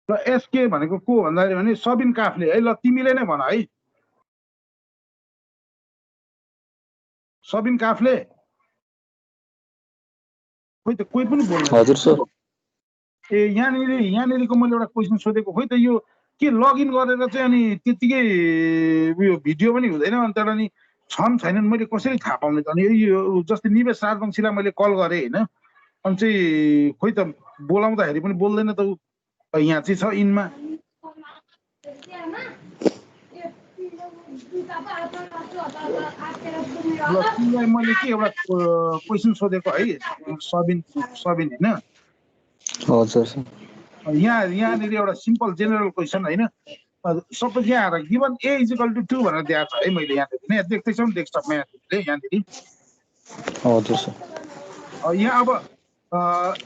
र एसके भनेको को भन्दाखेरि भने सबिन काफले है। ल तिमीले नै भन है, सबिन काफले। खोइ त कोही पनि बोल्दैन। हजुर सर। ए यहाँनिरको मैले एउटा क्वेसन सोधेको, खोइ त यो के लगइन गरेर चाहिँ अनि त्यतिकै उयो भिडियो पनि हुँदैन अनि तर नि छन् छैनन् मैले कसरी थाहा पाउने त? अनि यो जस्तै निवेश राजवंशीलाई मैले कल गरेँ होइन, अनि चाहिँ खोइ त बोलाउँदाखेरि पनि बोल्दैन त ऊ। यहाँ चाहिँ छ इनमा। ल तिमीलाई मैले के एउटा क्वेसन सोधेको है सबिन होइन। हजुर सर। यहाँनिर एउटा सिम्पल जेनरल क्वेसन होइन। सपोज यहाँ आएर गिभन ए इजिकल टु 2 भनेर दिएको छ है मैले यहाँनिर नै देख्दैछौँ डेस्कटपमा यहाँनिर यहाँनिर। हजुर सर। यहाँ अब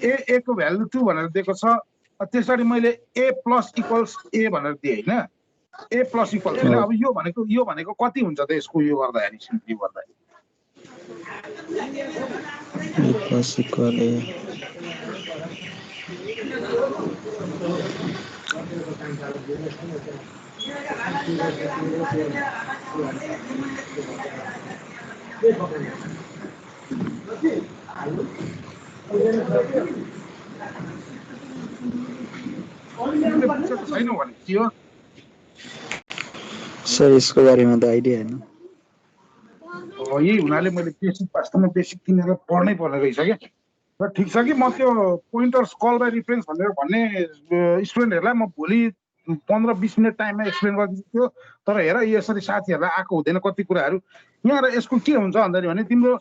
ए को भ्यालु 2 भनेर दिएको छ। त्यसरी मैले ए प्लस इक्वल्स ए भनेर दिएँ होइन। ए प्लस इक्वल्स होइन। अब यो भनेको कति हुन्छ त यसको यो गर्दाखेरि सिम्पली गर्दाखेरि? ए प्लस इक्वल ए छैन भने के हो सर? यसको बारेमा त आइडिया होइन। यही हुनाले मैले वास्तवमा बेसिक किनेर पढ्नै पर्ने रहेछ क्या। र ठिक छ कि म त्यो पोइन्टर्स कल बाई रिफरेन्स भनेर भन्ने स्टुडेन्टहरूलाई म भोलि 15-20 मिनट टाइममा एक्सप्लेन गरिदिन्छु थियो। तर हेर यसरी साथीहरूलाई आएको हुँदैन कति कुराहरू। यहाँ यसको के हुन्छ भन्दाखेरि भने तिम्रो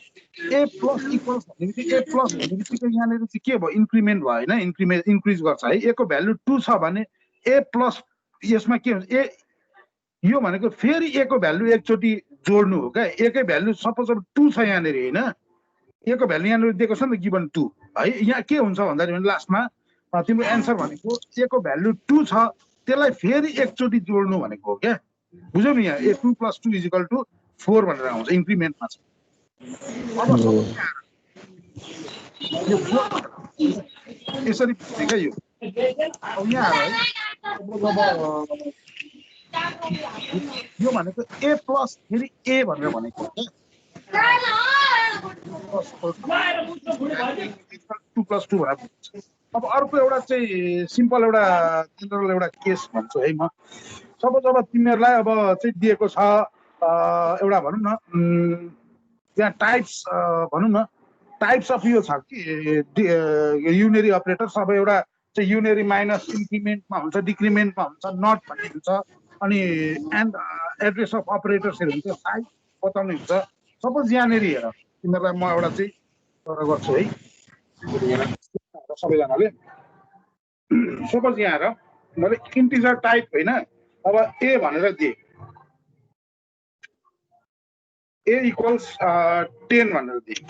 ए प्लस इक्वल्स भन्ने बित्तिकै ए प्लस भन्ने बित्तिकै यहाँनिर चाहिँ के भयो? इन्क्रिमेन्ट भयो होइन, इन्क्रिज गर्छ है। ए को भ्यालु 2 छ भने ए प्लस यसमा के हुन्छ? ए यो भनेको फेरि ए को भ्यालु एकचोटि जोड्नु हो क्या। ए कै भ्यालु सपोज अब 2 छ यहाँनिर होइन, ए को भ्यालु यहाँनिर दिएको छ नि त गिभन 2 है। यहाँ के हुन्छ भन्दाखेरि लास्टमा तिम्रो एन्सर भनेको ए को भ्यालु 2 छ, त्यसलाई फेरि एकचोटि जोड्नु भनेको हो क्या। बुझ्यौ नि? यहाँ ए 2 + 2 = 4 भनेर आउँछ इन्क्रिमेन्टमा छ। अब यो 4 यसरी बुझ्ने क्या यो। अब यहाँ है अब यो भनेको ए प्लस फेरि ए भनेर भनेको हो क्या। 2 + 2 भनेर। अब अर्को एउटा चाहिँ सिम्पल एउटा जेनरल एउटा केस भन्छु है म। सपोज अब तिमीहरूलाई अब चाहिँ दिएको छ एउटा भनौँ न त्यहाँ टाइप्स भनौँ न टाइप्स अफ यो छ कि युनेरी अपरेटर। सब एउटा चाहिँ युनेरी माइनस इन्क्रिमेन्टमा हुन्छ, डिक्रिमेन्टमा हुन्छ, नट भन्ने हुन्छ, अनि एन्ड एड्रेस अफ अपरेटर्सहरू हुन्छ, साइज बताउने हुन्छ। सपोज यहाँनिर हेर तिमीहरूलाई म एउटा चाहिँ गर्छु है सबैजनाले। सपोज यहाँ हेर मैले इन्टिजर टाइप होइन अब ए भनेर दिएँ, ए इक्वल्स 10 भनेर दिएँ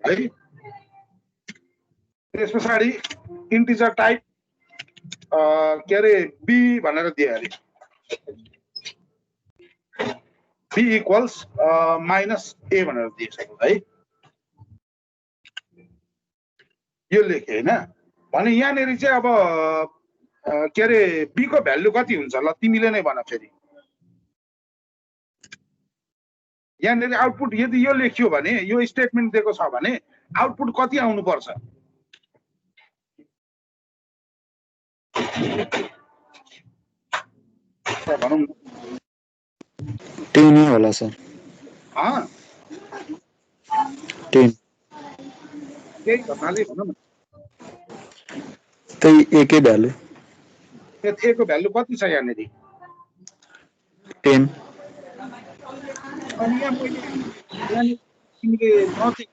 है। त्यस पछाडि इन्टिजर टाइप के अरे बी भनेर दिएँ अरे, बी इक्वल्स माइनस ए भनेर दिएँ सपोज है। यो लेखेँ होइन भने यहाँनिर चाहिँ अब के अरे बी को भ्यालु कति हुन्छ? ल तिमीले नै भन फेरि। यहाँनिर आउटपुट यदि यो लेखियो भने यो स्टेटमेन्ट दिएको छ भने आउटपुट कति आउनु पर्छ? भनौँ 10 होला सर। 10 त्यही भन्नाले भनौँ न त्यही एकै भ्यालु। ए को भ्यालु कति छ यहाँनिर? 10। अनि यहाँ मैले यहाँनिर तिमीले नजिक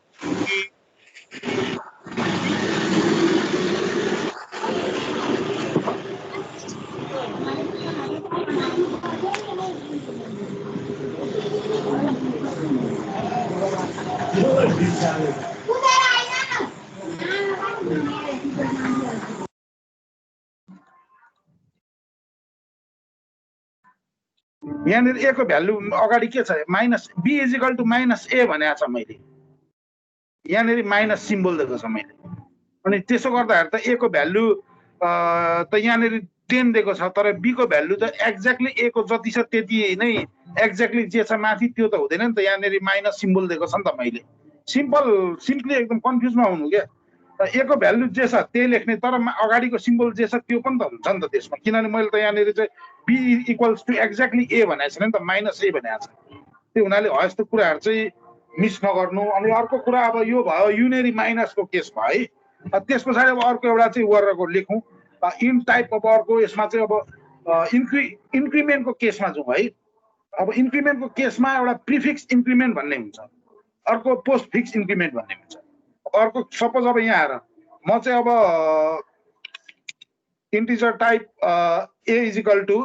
यहाँनिर ए को भ्यालु अगाडि के छ? Minus B is equal to minus A भनेको छ मैले। यहाँनिर माइनस सिम्बल दिएको छ मैले। अनि त्यसो गर्दाखेरि त ए को भ्यालु त यहाँनिर 10 दिएको छ, तर बी को भ्यालु त एक्ज्याक्टली ए को जति छ त्यति नै एक्ज्याक्टली जे छ माथि त्यो त हुँदैन नि त। यहाँनिर माइनस सिम्बल दिएको छ नि त मैले। सिम्पली एकदम कन्फ्युजमा हुनु क्या। ए को भ्यालु जे छ त्यही लेख्ने, तर अगाडिको सिम्बल जे छ त्यो पनि त हुन्छ नि त त्यसमा, किनभने मैले त यहाँनिर चाहिँ बी इक्वल्स टु एक्ज्याक्टली ए भनेको छैन नि त, माइनस ए भनेको छ। त्यो हुनाले हो यस्तो कुराहरू चाहिँ मिस नगर्नु। अनि अर्को कुरा अब यो भयो युनेरी माइनसको केस भयो है। त्यस पछाडि अब अर्को एउटा चाहिँ गरेको लेखौँ इन टाइप। अब अर्को यसमा चाहिँ अब इन्क्रिमेन्टको केसमा जाउँ है। अब इन्क्रिमेन्टको केसमा एउटा प्रिफिक्स इन्क्रिमेन्ट भन्ने हुन्छ, अर्को पोस्ट फिक्स इन्क्रिमेन्ट भन्ने हुन्छ। अर्को सपोज अब यहाँ आएर म चाहिँ अब integer type A is equal to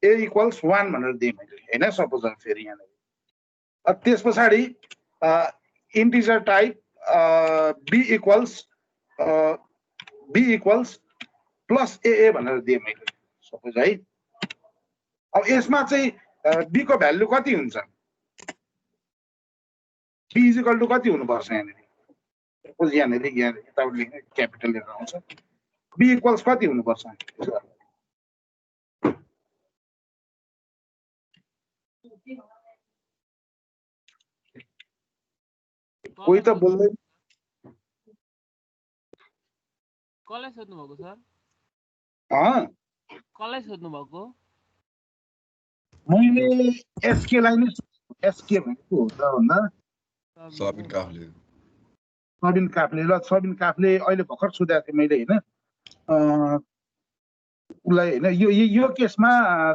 A equals 1 भनेर दिएँ मैले होइन, सपोज अब फेरि यहाँनिर। त्यस पछाडि integer type B equals plus A भनेर दिएँ मैले सपोज है। अब यसमा चाहिँ बी को भ्यालु कति हुन्छ, बी इज इक्वल टु कति हुनुपर्छ यहाँनिर, सपोज यहाँनिर यताबाट लेख्ने क्यापिटल लेखेर आउँछ, बी इक्वल्स कति हुनुपर्छ। कोही त बोल्दै, कसलाई सोध्नु भएको सर? कसलाई सोध्नु भएको? मैले एसकेलाई नै, एसके भनेको हो त भन्दा सबिन काफ्ले। सबिन काफ्ले। ल सबिन काफ्ले अहिले भर्खर सोधेको थिएँ मैले होइन उसलाई होइन। यो केसमा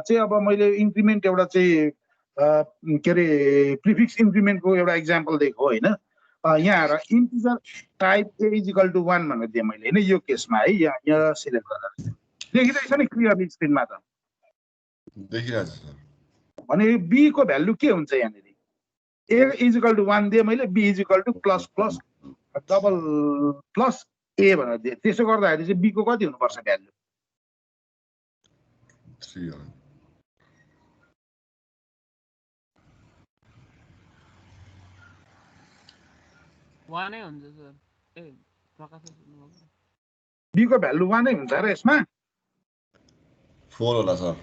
चाहिँ अब मैले इन्क्रिमेन्ट एउटा चाहिँ के अरे प्रिफिक्स इन्क्रिमेन्टको एउटा इक्जाम्पल दिएको होइन। यहाँ आएर integer type A is equal to 1 भनेर दिएँ मैले होइन यो केसमा है। यहाँ सिलेक्ट गरेर देखिरहेछ नि क्लियरली स्क्रिनमा त, देखिरहेछ सर। भने बी को भ्यालु के हुन्छ यहाँनिर, ए इज इक्वल टु 1 दिएँ मैले, B is equal to plus plus double plus A भनेर दिएँ। त्यसो गर्दाखेरि चाहिँ बी को कति हुनुपर्छ भ्यालु, 3 वानै हुन्छ सर। ए प्रकाश सोध्नु भएको। बी को भ्यालु 1 नै हुन्छ र यसमा 4 होला सर।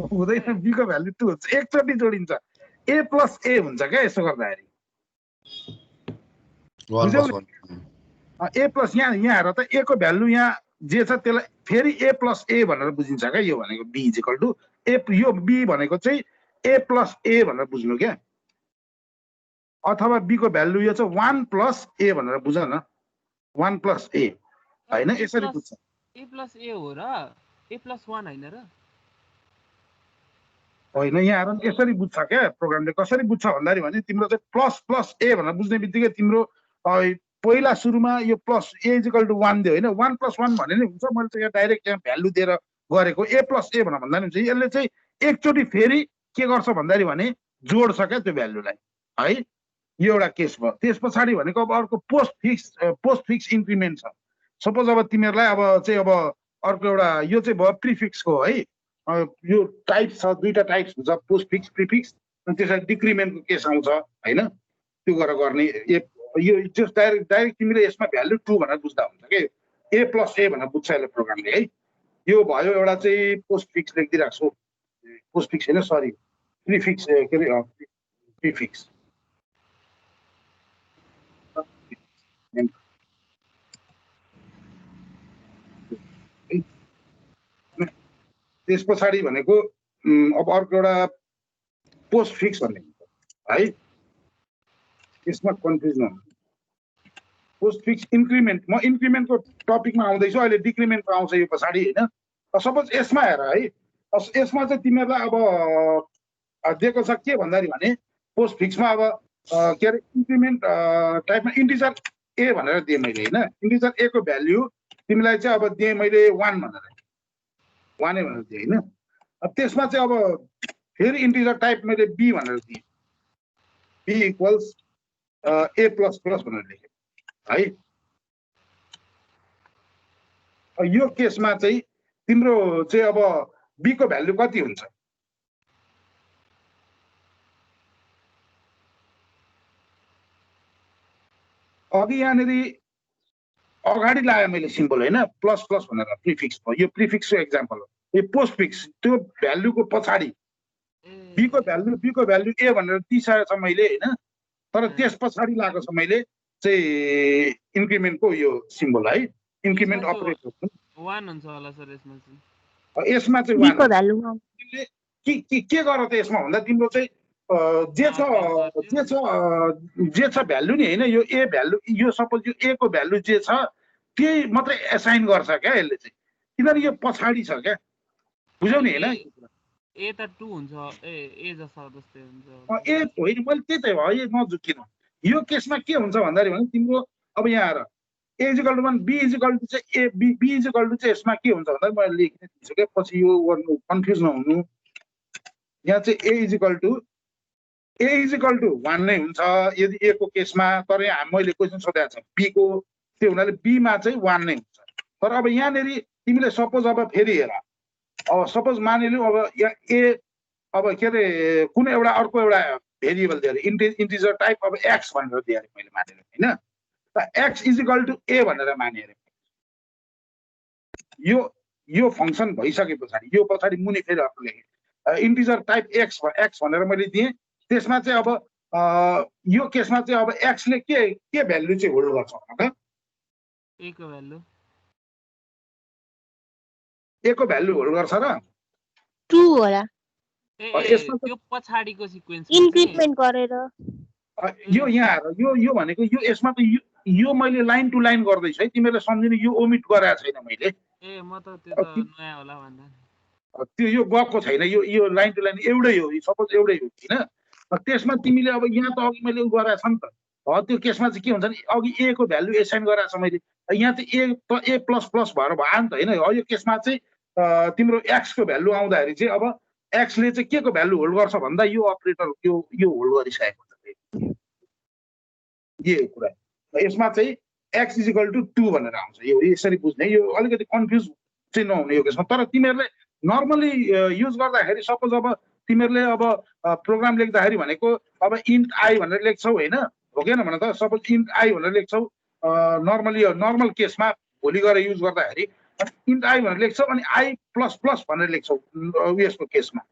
हुँदैन, बी को भ्यालु 2 हुन्छ, एकचोटि जोडिन्छ ए प्लस ए हुन्छ क्या यसो गर्दाखेरि। 1 + 1 ए प्लस यहाँ हेर त ए को भ्यालु यहाँ जे छ त्यसलाई फेरि ए प्लस ए भनेर बुझिन्छ क्या। यो भनेको बी इज इक्वल टु ए, यो बी भनेको चाहिँ ए प्लस ए भनेर बुझ्नु क्या, अथवा बी को भ्यालु यो चाहिँ 1 प्लस ए भनेर बुझ न, 1 प्लस ए होइन, यसरी बुझ्छ। ए प्लस ए हो र ए प्लस 1 होइन र होइन, यहाँ यसरी बुझ्छ क्या प्रोग्रामले। कसरी बुझ्छ भन्दाखेरि भने तिम्रो चाहिँ प्लस प्लस ए भनेर बुझ्ने बित्तिकै तिम्रो पहिला सुरुमा यो plus A is equal to 1 दियो होइन, 1 + 1 भने नि हुन्छ। मैले चाहिँ यहाँ डाइरेक्ट यहाँ भ्यालु दिएर गरेको ए प्लस ए भनेर भन्दा नि हुन्छ। यसले चाहिँ एकचोटि फेरि के गर्छ भन्दाखेरि भने जोड्छ क्या त्यो भ्यालुलाई है। यो एउटा केस भयो। त्यस पछाडि भनेको अब अर्को पोस्ट फिक्स इन्क्रिमेन्ट छ। सपोज अब तिमीहरूलाई अब चाहिँ अब अर्को एउटा यो चाहिँ भयो प्रिफिक्सको है। यो टाइप छ, दुईटा टाइप्स हुन्छ, पोस्ट फिक्स प्रिफिक्स। अनि त्यसरी डिक्रिमेन्टको केस आउँछ होइन, त्यो गरेर गर्ने। यो जस्ट डाइरेक्ट तिमीले यसमा भ्यालु 2 भनेर बुझ्दा हुन्छ कि ए प्लस ए भनेर बुझ्छ यसले प्रोग्रामले है। यो भयो एउटा चाहिँ पोस्ट फिक्स लेखिदिइरहेको छु, पोस्ट फिक्स होइन सरी प्रिफिक्स, के अरे प्रिफिक्स। त्यस पछाडि भनेको अब अर्को एउटा पोस्ट फिक्स भन्ने हुन्छ है। यसमा कन्फ्युज नहुनु। पोस्ट फिक्स इन्क्रिमेन्ट, म इन्क्रिमेन्टको टपिकमा आउँदैछु, अहिले डिक्रिमेन्टको आउँछ यो पछाडि होइन। सपोज यसमा हेर है, यसमा चाहिँ तिमीहरूलाई अब दिएको छ के भन्दाखेरि भने पोस्ट फिक्समा अब के अरे इन्क्रिमेन्ट टाइपमा इन्टिजर ए भनेर दिएँ मैले होइन। इन्टिजर ए को भ्याल्यु तिमीलाई चाहिँ अब दिएँ मैले 1 भनेर, 1 भनेर दिएँ होइन। अब त्यसमा चाहिँ अब फेरि इन्टिजर टाइप मैले बी भनेर दिएँ, B equals A plus plus भनेर लेखेँ है। यो केसमा चाहिँ तिम्रो चाहिँ अब बी को भ्यालु कति हुन्छ, अघि यहाँनिर अगाडि लगाएँ मैले सिम्बल होइन प्लस प्लस भनेर प्रिफिक्स हो यो प्रिफिक्सको एक्जाम्पल हो यो पोस्ट फिक्स त्यो भ्यालुको पछाडि बी को भ्यालु ए भनेर दिइसकेको छ मैले होइन तर त्यस पछाडि लगाएको छ मैले चाहिँ इन्क्रिमेन्टको यो सिम्बल है इन्क्रिमेन्ट अपरेटर 1 हुन्छ होला सर यसमा चाहिँ यसमा चाहिँ बी को भ्यालु के गर त यसमा भन्दा तिम्रो चाहिँ जे छ भ्यालु नि होइन यो ए भ्यालु यो सपोज यो ए को भ्यालु जे छ त्यही मात्रै एसाइन गर्छ क्या यसले चाहिँ किनभने यो पछाडि छ क्या बुझ्यौ नि होइन ए त 2 हुन्छ ए जस्तो जस्तै हुन्छ ए होइन मैले त्यही त हो यो नझुकिन यो केसमा के हुन्छ भन्दाखेरि भने तिम्रो अब यहाँ आएर A is equal to 1 B is equal to चाहिँ ए बी इजिकल टु चाहिँ यसमा के हुन्छ भन्दा मैले लेख्ने दिन्छु क्या पछि यो गर्नु कन्फ्युज नहुनु यहाँ चाहिँ ए इजिकल टु 1 नै हुन्छ यदि ए को केसमा तर यहाँ मैले क्वेसन सोधेको छ बी को त्यो हुनाले बी मा चाहिँ 1 नै हुन्छ तर अब यहाँनिर तिमीले सपोज अब फेरि हेर अब सपोज मानिलिउ अब यहाँ ए अब के अरे कुनै एउटा अर्को एउटा भेरिएबल दिएर इन्टिजर टाइप अब एक्स भनेर दिएर मैले मानेर होइन त एक्स इजिकल टु ए भनेर माने अरे यो फङ्सन भइसके पछाडि यो पछाडि मुनि फेरि अर्को लेखेँ इन्टिजर टाइप एक्स भनेर मैले दिएँ त्यसमा चाहिँ अब यो केसमा चाहिँ अब एक्सले के भ्यालु चाहिँ होल्ड गर्छ भने ए को भ्यालु ए को भ्यालु होल्ड गर्छ र 2 होला यो पछाडीको सिक्वेन्स इन्क्रिमेन्ट गरेर यो यहाँ यो भनेको यो यसमा त यो मैले लाइन टु लाइन गर्दैछु है तिमीले सम्झिनु यो ओमिट गराएको छैन मैले ए म त त्यो त नयाँ होला भन्दा त्यो यो गएको छैन यो लाइन टु लाइन एउटै हो सपोज एउटै हो हैन त्यसमा तिमीले अब यहाँ त अघि मैले गराएको छ नि त त्यो केसमा चाहिँ के हुन्छ नि अघि ए को भ्यालु एसाइन गराएको छ मैले यहाँ चाहिँ ए प्लस प्लस भएर भयो नि त होइन यो केसमा चाहिँ तिम्रो एक्स को भ्यालु आउँदाखेरि चाहिँ अब एक्सले चाहिँ के को भ्यालु होल्ड गर्छ भन्दा यो अपरेटर यो होल्ड गरिसकेको छ यो कुरा यसमा चाहिँ एक्स इजिकल टु 2 भनेर आउँछ यो यसरी बुझ्ने यो अलिकति कन्फ्युज चाहिँ नहुने यो केसमा तर तिमीहरूले नर्मली युज गर्दाखेरि सपोज अब तिमीहरूले अब प्रोग्राम लेख्दाखेरि भनेको अब इन्ट आई भनेर लेख्छौ होइन हो कि भन त सपोज इन्ट आई भनेर लेख्छौ नर्मली नर्मल केसमा भोलि गएर युज गर्दाखेरि इन्ट आई भनेर लेख्छौ अनि आई प्लस प्लस भनेर लेख्छौ यसको केसमा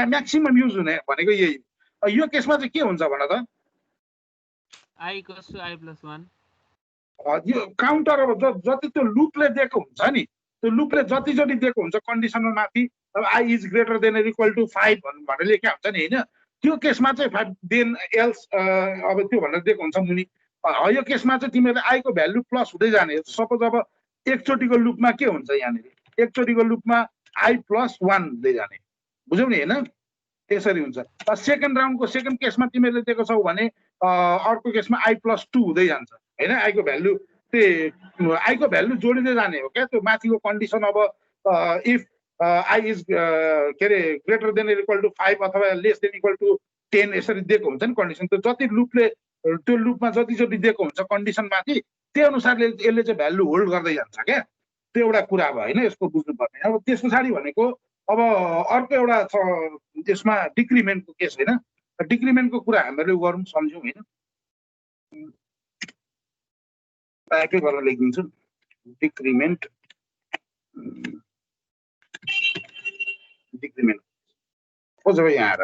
म्याक्सिमम युज हुने भनेको यही यो केसमा चाहिँ के हुन्छ भन त I equals to I plus 1 यो काउन्टर अब जति त्यो लुपले दिएको हुन्छ नि त्यो लुपले जतिचोटि दिएको हुन्छ कन्डिसनमा माथि अब I is greater than equal to 5 भनेर लेखेको हुन्छ नि होइन त्यो केसमा चाहिँ 5 देन एल्स अब त्यो भनेर दिएको हुन्छ मुनि यो केसमा चाहिँ तिमीहरूले आई को भ्यालु प्लस हुँदै जाने सपोज अब एकचोटिको लुपमा के हुन्छ यहाँनिर एकचोटिको लुपमा आई प्लस 1 हुँदै जाने बुझ्यौ नि होइन त्यसरी हुन्छ सेकेन्ड राउन्डको सेकेन्ड केसमा तिमीहरूले दिएको छौ भने अर्को केसमा आई प्लस 2 हुँदै जान्छ होइन आई को भ्यालु त्यो आई को भ्यालु जोडिँदै जाने हो क्या त्यो माथिको कन्डिसन अब इफ आई इज के अरे ग्रेटर देन इक्वल टु 5 अथवा लेस देन इक्वल टु 10 यसरी दिएको हुन्छ नि कन्डिसन त्यो जति लुपले त्यो लुपमा जतिचोटि दिएको हुन्छ कन्डिसन माथि त्यही अनुसारले यसले चाहिँ भ्यालु होल्ड गर्दै जान्छ क्या त्यो एउटा कुरा भयो होइन यसको बुझ्नुपर्ने अब त्यस पछाडि भनेको अब अर्को एउटा छ यसमा डिक्रिमेन्टको केस होइन डिक्रिमेन्टको कुरा हामीले गरौँ सम्झौँ होइन टाइपै गरेर लेखिदिन्छु डिक्रिमेन्ट हो जब यहाँ आएर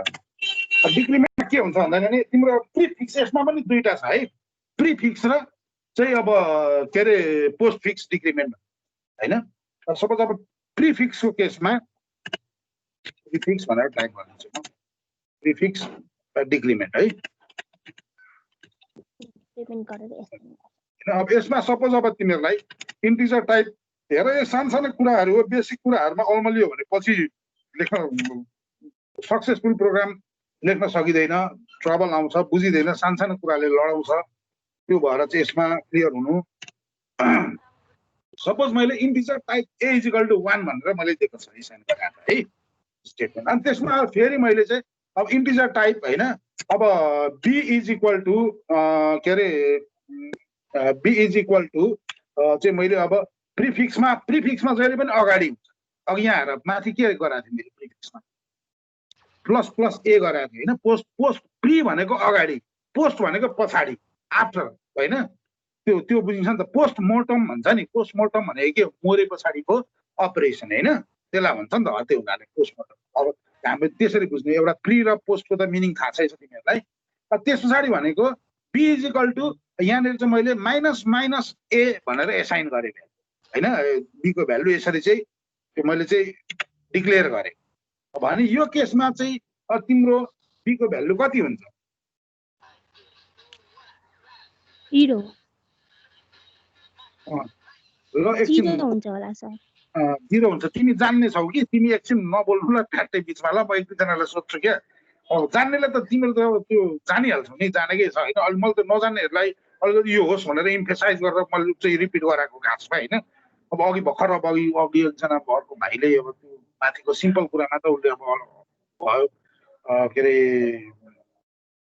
डिक्रिमेन्ट के हुन्छ भन्दाखेरि तिम्रो प्रिफिक्स यसमा पनि दुईटा छ है प्रिफिक्स र चाहिँ अब के अरे पोस्ट फिक्स डिक्रिमेन्ट होइन सपोज अब प्रिफिक्सको केसमा प्रिफिक्स भनेर टाइप गरिदिन्छु म प्रिफिक्स डिक्रिमेन्ट है अब यसमा सपोज अब तिमीहरूलाई इन्टिजर टाइप धेरै सानो कुराहरू हो बेसिक कुराहरूमा अल्मलियो भने पछि लेख्न सक्सेसफुल प्रोग्राम लेख्न सकिँदैन ट्रबल आउँछ बुझिँदैन सानो कुराले लडाउँछ त्यो भएर चाहिँ यसमा क्लियर हुनु सपोज मैले integer type A is equal to 1 भनेर मैले दिएको छ साइन गरेर है स्टेटमेन्ट अनि त्यसमा फेरि मैले चाहिँ अब इन्टिजर टाइप होइन अब बी इज इक्वल टु के अरे बी इज इक्वल टु चाहिँ मैले अब प्रिफिक्समा जहिले पनि अगाडि हुन्छ अघि यहाँ आएर माथि के गराएको थिएँ मैले प्रिफिक्समा प्लस प्लस ए गराएको थिएँ होइन पोस्ट प्री भनेको अगाडि पोस्ट भनेको पछाडि आफ्टर होइन त्यो बुझिन्छ नि त। पोस्टमोर्टम भन्छ नि, पोस्टमोर्टम भनेको के मरे पछाडिको अपरेसन होइन, त्यसलाई भन्छ नि त हत्या हुनाले पोस्टमोर्टम। अब हामीले त्यसरी बुझ्ने, एउटा प्री र पोस्टको त मिनिङ थाहा छैछ तिमीहरूलाई। त्यस पछाडि भनेको बी इज इक्वल टु यहाँनिर चाहिँ मैले माइनस माइनस ए भनेर एसाइन गरेँ होइन, बीको भ्यालु यसरी चाहिँ मैले चाहिँ डिक्लेयर गरेँ भने यो केसमा चाहिँ तिम्रो बीको भ्यालु कति हुन्छ? 0 ल एकछिन 0 हुन्छ होला सर। 0 हुन्छ। तिमी जान्ने छौ कि? तिमी एकछिन नबोल्नु ल ठ्याक्कै बिचमा ल, म एक दुईजनालाई सोध्छु क्या। जान्नेलाई त तिमीहरू त अब त्यो जानिहाल्छौ नि, जानेकै छ होइन। अहिले मैले त नजान्नेहरूलाई अलिकति यो होस् भनेर इम्फेसाइज गरेर मैले चाहिँ रिपिट गराएको घाँसमा होइन। अब अघि भर्खर अघि एकजना घरको भाइले अब त्यो माथिको सिम्पल कुरामा त उसले अब भयो के अरे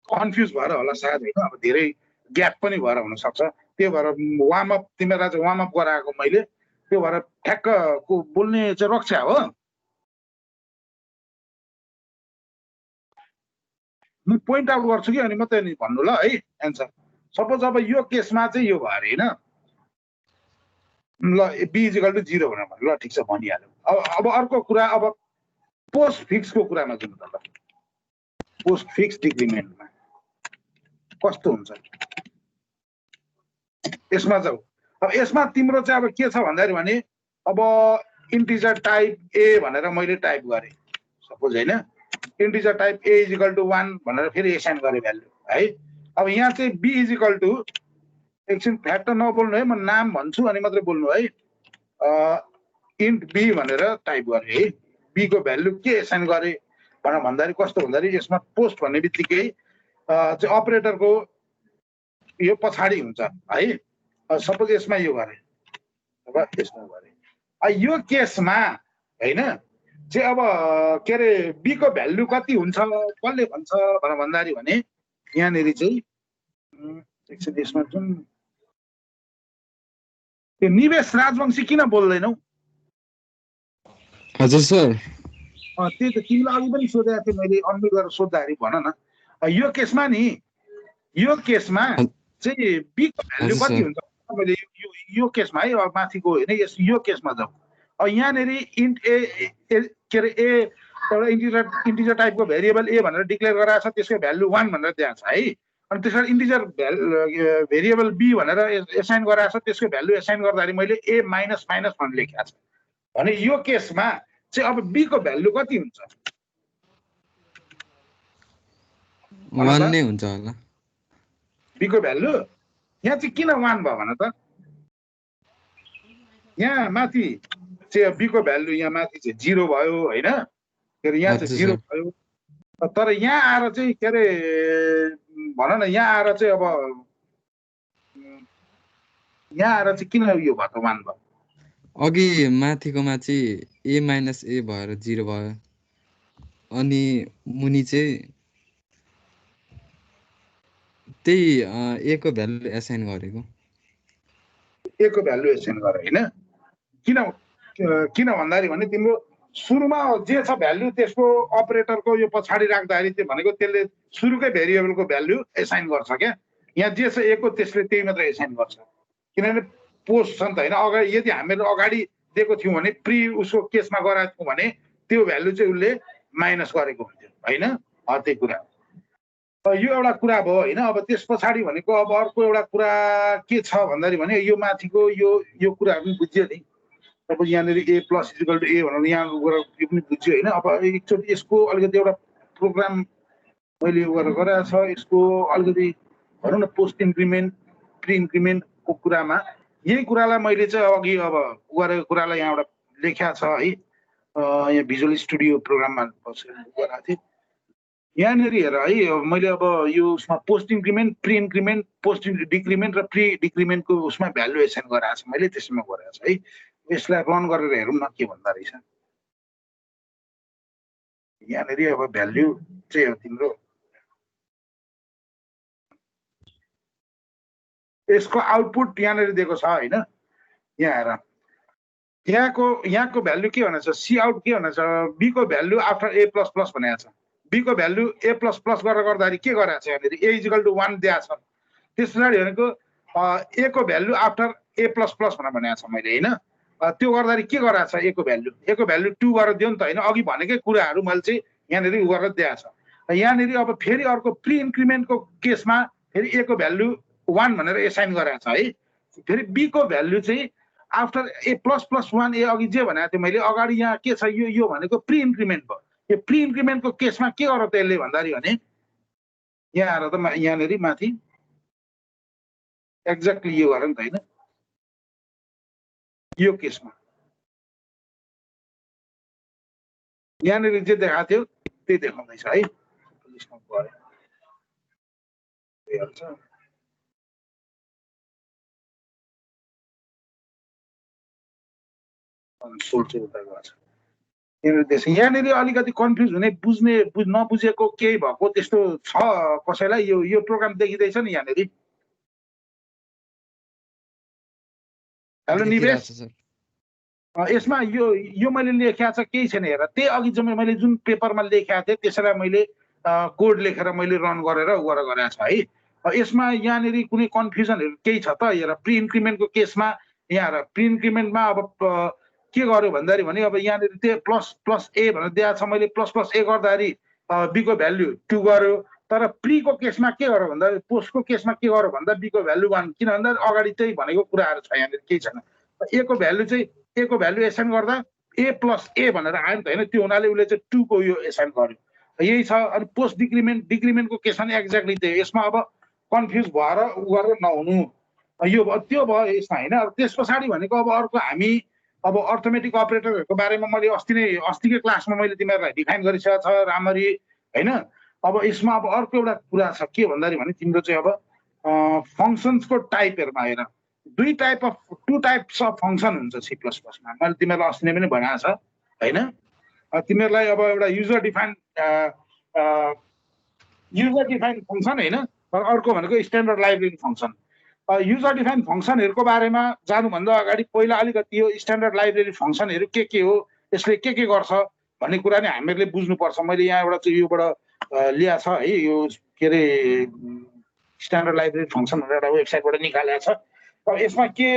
कन्फ्युज भएर होला सायद होइन, अब धेरै ग्याप पनि भएर हुनसक्छ। त्यो भएर वार्मअप तिमीहरूलाई चाहिँ वार्मअप गराएको मैले, त्यो भएर ठ्याक्क बोल्ने चाहिँ रक्षा हो। म पोइन्ट आउट गर्छु कि अनि मात्रै नि भन्नु ल है एन्सर। सपोज अब यो केसमा चाहिँ यो भयो अरे होइन, ल बी इज इक्वल टु 0 भनेर भन्नु ल, ठिक छ भनिहाल्यो। अब अर्को कुरा, अब पोस्ट फिक्सको कुरामा जाउँ त ल। पोस्ट फिक्स डिक्रिमेन्टमा कस्तो हुन्छ यसमा जाऊ। अब यसमा तिम्रो चाहिँ अब के छ भन्दाखेरि भने अब इन्टिजर टाइप ए भनेर मैले टाइप गरेँ सपोज होइन, integer type A is equal to 1 भनेर फेरि एसाइन गरेँ भ्यालु है। अब यहाँ चाहिँ बी इज इक्वल टु, एकछिन फ्याक्ट नबोल्नु है, म नाम भन्छु अनि मात्रै बोल्नु है। इन्ट बी भनेर टाइप गरेँ है, बी को भ्यालु के एसाइन गरेँ भनेर भन्दाखेरि कस्तो भन्दाखेरि यसमा पोस्ट भन्ने बित्तिकै चाहिँ अपरेटरको यो पछाडि हुन्छ है। सपोज यसमा यो गरेँ, अब यसमा गरेँ, यो केसमा होइन चाहिँ अब के अरे बी को भ्यालु कति हुन्छ कसले भन्छ भनेर भन्दाखेरि भने यहाँनिर चाहिँ एकछिन यसमा जुन त्यो निवेश राजवंशी किन बोल्दैनौ? हजुर सर। त्यही त तिमीलाई अघि पनि सोधेको थिएँ मैले, अनम्युट गरेर सोद्धाखेरि भन न। यो केसमा नि, यो केसमा चाहिँ बी को भ्यालु कति हुन्छ मैले यो केसमा है, अब माथिको होइन यो केसमा जाउँ। अब यहाँनिर इन्ट ए के अरे ए एउटा इन्टिजर टाइपको भेरिएबल ए भनेर डिक्लेयर गराएको छ, त्यसको भ्यालु 1 भनेर दिएको छ है। अनि त्यसरी इन्टिजर भेरिएबल बी भनेर एसाइन गराएको छ, त्यसको भ्यालु एसाइन गर्दाखेरि मैले ए माइनस माइनस भनेर लेखेको छ भने यो केसमा चाहिँ अब बी को भ्यालु कति हुन्छ? 1 नै हुन्छ होला बी को भ्यालु। यहाँ चाहिँ किन 1 भयो भन त? यहाँ माथि चाहिँ बी को भ्यालु यहाँ माथि चाहिँ 0 भयो होइन, के अरे यहाँ चाहिँ 0 भयो। तर यहाँ आएर चाहिँ के अरे भन न, यहाँ आएर चाहिँ अब यहाँ आएर चाहिँ किन यो भयो त 1 भयो? अघि माथिकोमा चाहिँ ए माइनस ए भएर 0 भयो, अनि मुनि चाहिँ त्यही ए को भ्यालु एसाइन गरेको। ए को भ्यालु एसाइन गर होइन, किन भन्दाखेरि भने तिम्रो सुरुमा जे छ भ्यालु त्यसको अपरेटरको यो पछाडि राख्दाखेरि त्यो भनेको त्यसले सुरुकै भेरिएबलको भ्यालु एसाइन गर्छ क्या। यहाँ जे छ ए को त्यसले त्यही मात्र एसाइन गर्छ, किनभने पोस्ट छ नि त होइन। अगाडि यदि हामीले अगाडि दिएको थियौँ भने प्री उसको केसमा गराएको थियौँ भने त्यो भ्यालु चाहिँ उसले माइनस गरेको हुन्थ्यो होइन, त्यही कुरा। यो एउटा कुरा भयो होइन। अब त्यस पछाडि भनेको अब अर्को एउटा कुरा के छ भन्दाखेरि भने यो माथिको यो कुराहरू पनि बुझ्यो नि। अब यहाँनिर ए प्लस इक्वल टु ए भनेर यहाँको कुरा यो पनि बुझ्यो होइन। अब एकचोटि यसको अलिकति एउटा प्रोग्राम मैले यो गरेर गराएको छ, यसको अलिकति भनौँ न पोस्ट इन्क्रिमेन्ट प्री इन्क्रिमेन्टको कुरामा यही कुरालाई मैले चाहिँ अघि अब गरेको कुरालाई यहाँ एउटा लेख्या छ है। यहाँ भिजुअल स्टुडियो प्रोग्राममा गराएको थिएँ। यहाँनिर हेर है, मैले अब यो उसमा post increment pre increment post decrement र प्री डिक्रिमेन्टको उसमा भ्यालु एसाइन गराएको छ मैले, त्यसमा गराएको छ है। यसलाई रन गरेर हेरौँ न के भन्दा रहेछ। यहाँनिर अब भ्यालु चाहिँ हो तिम्रो, यसको आउटपुट यहाँनिर दिएको छ होइन। यहाँ हेर, यहाँको भ्यालु के भनेको छ, सी आउट के भनेको छ, बी को value after a plus plus भनेको छ। बी को भ्यालु ए प्लस प्लस गरेर गर्दाखेरि के गराएको छ, यहाँनिर ए इज इक्वल टु 1 दिएको छ। त्यस पछाडि भनेको ए को value after a plus plus भनेर भनेको छ मैले होइन। त्यो गर्दाखेरि के गराएको छ ए को भ्यालु 2 गरेर दियो नि त होइन। अघि भनेकै कुराहरू मैले चाहिँ यहाँनिर उ गरेर दिएको छ। यहाँनिर अब फेरि अर्को प्री इन्क्रिमेन्टको केसमा फेरि ए को भ्यालु 1 भनेर एसाइन गराएको छ है। फेरि बी को भ्यालु चाहिँ आफ्टर ए प्लस प्लस 1 ए अघि जे भनेको थिएँ मैले अगाडि यहाँ के छ यो भनेको प्री इन्क्रिमेन्ट भयो। यो प्री इन्क्रिमेन्टको केसमा के गर त यसले भन्दाखेरि भने यहाँ आएर त यहाँनिर माथि एक्ज्याक्टली यो गर नि त होइन। यो केसमा यहाँनिर जे देखाएको थियो त्यही देखाउँदैछ है। यहाँनिर अलिकति कन्फ्युज हुने नबुझेको केही भएको त्यस्तो छ कसैलाई यो प्रोग्राम देखिँदैछ नि यहाँनिर। हेलो निवेश, यसमा यो मैले लेखेको छ केही छैन हेर। त्यही अघि चाहिँ मैले जुन पेपरमा लेखेको थिएँ त्यसैलाई मैले कोड लेखेर मैले रन गरेर गरेको छ है। यसमा यहाँनिर कुनै कन्फ्युजनहरू केही छ त हेर। प्री इन्क्रिमेन्टको केसमा यहाँ प्री इन्क्रिमेन्टमा अब के गर्यो भन्दाखेरि भने अब यहाँनिर त्यो प्लस प्लस ए भनेर दिएको छ मैले। प्लस प्लस ए गर्दाखेरि बीको भ्याल्यु 2 गर्यो। तर प्रीको केसमा के गर्यो भन्दा पोस्टको केसमा के गर्यो भन्दा बीको भ्याल्यु 1 किन भन्दा अगाडि चाहिँ भनेको कुराहरू छ यहाँनिर केही छैन। ए को भ्याल्यु चाहिँ ए को भ्याल्यु एसाइन गर्दा ए प्लस ए भनेर आयो नि त होइन। त्यो हुनाले उसले चाहिँ 2 को यो एसाइन गर्यो यही छ। अनि पोस्ट डिक्रिमेन्टको केसमा नि एक्ज्याक्टली त्यही। यसमा अब कन्फ्युज भएर उ गरेर नहुनु यो त्यो भयो यसमा होइन। त्यस पछाडि भनेको अब अर्को हामी अब अर्थमेटिक अपरेटरहरूको बारेमा मैले अस्तिकै क्लासमा मैले तिमीहरूलाई डिफाइन गरिसकेको छ राम्ररी होइन। अब यसमा अब अर्को एउटा कुरा छ के भन्दाखेरि भने तिम्रो चाहिँ अब फङ्सन्सको टाइपहरूमा हेर टु टाइप्स अफ फङ्सन हुन्छ C++ मा। मैले तिमीहरूलाई अस्ति नै पनि भनेको छ होइन। तिमीहरूलाई अब एउटा युजर डिफाइन फङ्सन होइन। अर्को भनेको standard library function. User define फङ्सनहरूको बारेमा जानुभन्दा अगाडि पहिला अलिकति यो स्ट्यान्डर्ड लाइब्रेरी फङ्सनहरू के हो यसले के गर्छ भन्ने कुरा नि हामीहरूले बुझ्नुपर्छ। मैले यहाँ एउटा चाहिँ योबाट लिएको छ है। यो के अरे स्ट्यान्डर्ड लाइब्रेरी फङ्सन भनेर एउटा वेबसाइटबाट निकालेको छ। अब यसमा के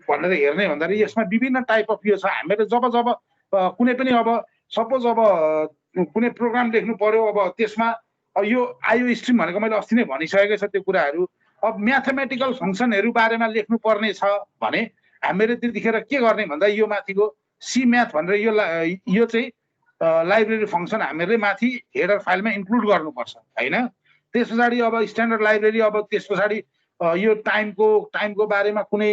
भनेर हेर्ने भन्दाखेरि यसमा विभिन्न टाइप अफ यो छ। हामीले जब कुनै पनि अब सपोज अब कुनै प्रोग्राम लेख्नु पर्यो अब त्यसमा यो आइओ स्ट्रिम भनेको मैले अस्ति नै भनिसकेको छ त्यो कुराहरू। अब म्याथमेटिकल फङ्सनहरू बारेमा लेख्नु पर्ने छ भने हामीले त्यतिखेर के गर्ने भन्दा यो माथिको सी म्याथ भनेर यो चाहिँ लाइब्रेरी फङ्सन हामीले माथि हेडर फाइलमा इन्क्लुड गर्नुपर्छ होइन। त्यस पछाडि अब स्ट्यान्डर्ड लाइब्रेरी अब त्यस पछाडि यो टाइमको बारेमा कुनै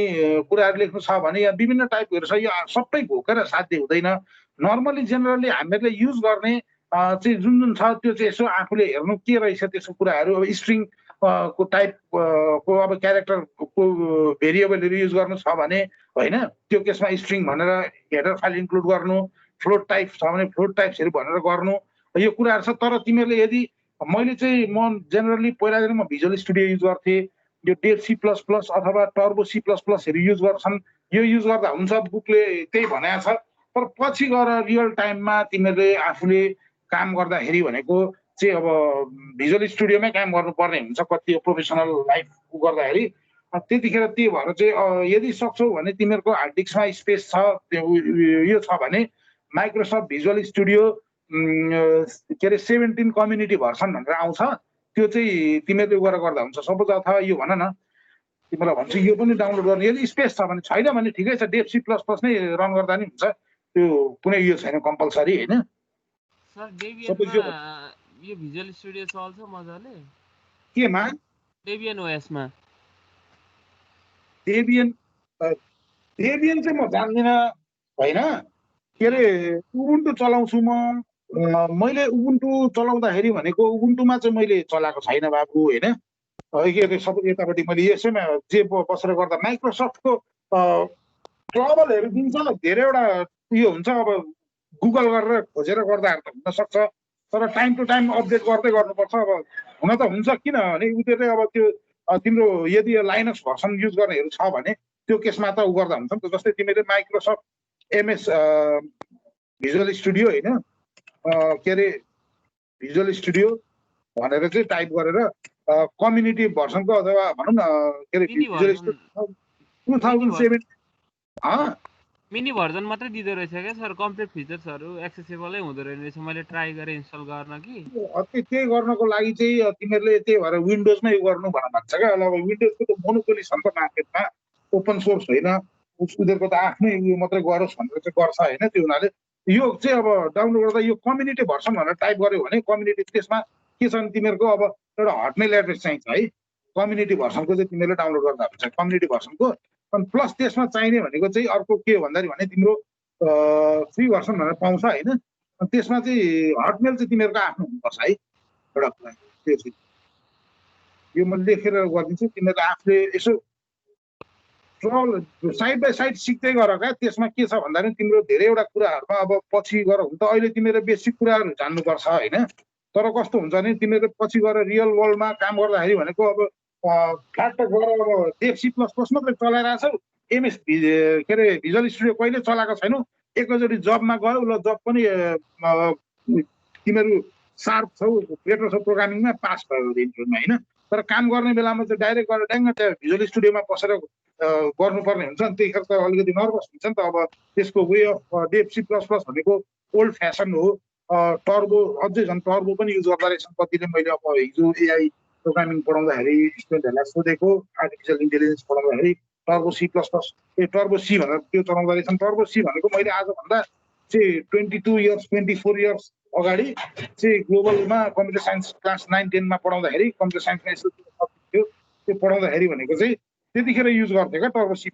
कुराहरू लेख्नु छ भने यहाँ विभिन्न टाइपहरू छ। यो सबै घोकेर साध्य हुँदैन। नर्मली जेनरली हामीले युज गर्ने चाहिँ जुन छ त्यो चाहिँ यसो आफूले हेर्नु के रहेछ त्यसको कुराहरू। अब स्ट्रिङ को टाइप को अब क्यारेक्टरको भेरिएबलहरू युज गर्नु छ भने होइन त्यो केसमा स्ट्रिङ भनेर हेडर फाइल इन्क्लुड गर्नु। फ्लोट टाइप छ भने फ्लोट टाइप्सहरू भनेर गर्नु यो कुराहरू छ। तर तिमीहरूले यदि मैले चाहिँ म जेनरली पहिलादेखि म भिजुअल स्टुडियो युज गर्थेँ। यो डेभ C++ अथवा टर्बो C++हरू युज गर्छन्। यो युज गर्दा हुन्छ बुकले त्यही भनेको छ। तर पछि गएर रियल टाइममा तिमीहरूले आफूले काम गर्दाखेरि भनेको चाहिँ अब भिजुअल स्टुडियोमै काम गर्नुपर्ने हुन्छ कति प्रोफेसनल लाइफ गर्दाखेरि। त्यतिखेर त्यही भएर चाहिँ यदि सक्छौ भने तिमीहरूको हार्ड डिस्कमा स्पेस छ यो छ भने माइक्रोसफ्ट भिजुअल स्टुडियो के अरे 17 कम्युनिटी भर्सन भनेर आउँछ त्यो चाहिँ तिमीहरूले गरेर गर्दा हुन्छ। सपोज अथवा यो भन न तिमीलाई भन्छु यो पनि डाउनलोड गर्ने यदि स्पेस छ भने। छैन भने ठिकै छ डेभ C++ नै रन गर्दा नि हुन्छ। त्यो कुनै यो छैन कम्पलसरी होइन। सर डेबियनमा यो भिजुअल स्टुडियो चल्छ मजाले केमा डेबियन ओएसमा। डेबियन चाहिँ म जान्दिनँ होइन। के अरे उबुन्टु चलाउँछु मैले उबुन्टु चलाउँदाखेरि भनेको उबुन्टुमा चाहिँ मैले चलाएको छैन बाबु होइन। के अरे सबै यतापट्टि मैले यसैमा जे बसेर गर्दा माइक्रोसफ्टको ट्रबलहरू दिन्छ धेरैवटा उयो हुन्छ। अब गुगल गरेर खोजेर गर्दाहरू त हुनसक्छ तर टाइम टु टाइम अपडेट गर्दै गर्नुपर्छ। अब हुन त हुन्छ किनभने उनीहरूले अब त्यो तिम्रो यदि लाइनक्स भर्सन युज गर्नेहरू छ भने त्यो केसमा त उ गर्दा हुन्छ नि त। जस्तै तिमीले माइक्रोसफ्ट MS भिजुअल स्टुडियो होइन के अरे भिजुअल स्टुडियो भनेर चाहिँ टाइप गरेर कम्युनिटी भर्सनको अथवा भनौँ न के अरे mini visual version studio 2007 mini version मात्रै दिँदो रहेछ क्या सर, कम्प्लिट फिचर्सहरू एक्सेसिबलै हुँदो रहेछ। मैले ट्राई गरेँ इन्स्टल गर्न कि त्यही गर्नको लागि चाहिँ तिमीहरूले त्यही भएर विन्डोजमै यो गर्नु भनेर भन्छ क्या। अब विन्डोजको त मोनोपोली छ नि त मार्केटमा, ओपन सोर्स होइन, उनीहरूको त आफ्नै उयो मात्रै गरोस् भनेर चाहिँ गर्छ होइन। त्यो हुनाले यो चाहिँ अब डाउनलोड गर्दा यो कम्युनिटी भर्सन भनेर टाइप गर्यो भने कम्युनिटी त्यसमा के छ भने तिमीहरूको अब एउटा हटमेल एड्रेस चाहिन्छ है। कम्युनिटी भर्सनको चाहिँ तिमीहरूले डाउनलोड गर्दा हुन्छ कम्युनिटी भर्सनको। अनि प्लस त्यसमा चाहिने भनेको चाहिँ अर्को के हो भन्दाखेरि भने तिम्रो फ्री भर्सन भनेर पाउँछ होइन। अनि त्यसमा चाहिँ हटमेल चाहिँ तिमीहरूको आफ्नो हुनुपर्छ है एउटा कुरा। त्यो चाहिँ यो म लेखेर गरिदिन्छु, तिमीहरूले आफूले यसो साइड बाई साइड सिक्दै गर क्या। त्यसमा के छ भन्दाखेरि तिम्रो धेरैवटा कुराहरूमा अब पछि गएर हुन्छ, अहिले तिमीहरूले बेसिक कुराहरू जान्नुपर्छ होइन। तर कस्तो हुन्छ भने तिमीहरूले पछि गएर रियल वर्ल्डमा काम गर्दाखेरि भनेको अब फ्ल्याट गएर अब डेभ C++ मात्रै चलाइरहेछौ, एमएस के अरे भिजुअल स्टुडियो कहिले चलाएको छैनौ, एकैचोटि जबमा गयो ल जब पनि तिमीहरू सार्प छौ, बेटर छौ प्रोग्रामिङमा, पास भयो इन्टरभ्यूमा होइन। तर काम गर्ने बेलामा चाहिँ डाइरेक्ट गरेर ड्याङ्ग त्यहाँ भिजुअल स्टुडियोमा बसेर गर्नुपर्ने हुन्छ नि। त्यतिखेर त अलिकति नर्भस हुन्छ नि त। अब त्यसको वे अफ डेभ C++ भनेको ओल्ड फेसन हो। टर्बो अझै झन् टर्बो पनि युज गर्दा रहेछन् कतिले। मैले अब हिजो एआई प्रोग्रामिङ पढाउँदाखेरि स्टुडेन्टहरूलाई सोधेको, आर्टिफिसियल इन्टेलिजेन्स पढाउँदाखेरि टर्बो C++ टर्बो C भनेर त्यो चलाउँदो रहेछन्। टर्बो C भनेको मैले आजभन्दा चाहिँ 22 इयर्स 24 इयर्स अगाडि चाहिँ ग्लोबलमा कम्प्युटर साइन्स क्लास 9-10मा पढाउँदाखेरि कम्प्युटर साइन्समा यसो थियो, त्यो पढाउँदाखेरि भनेको चाहिँ त्यतिखेर युज गर्थ्यो क्या टर्बो C++।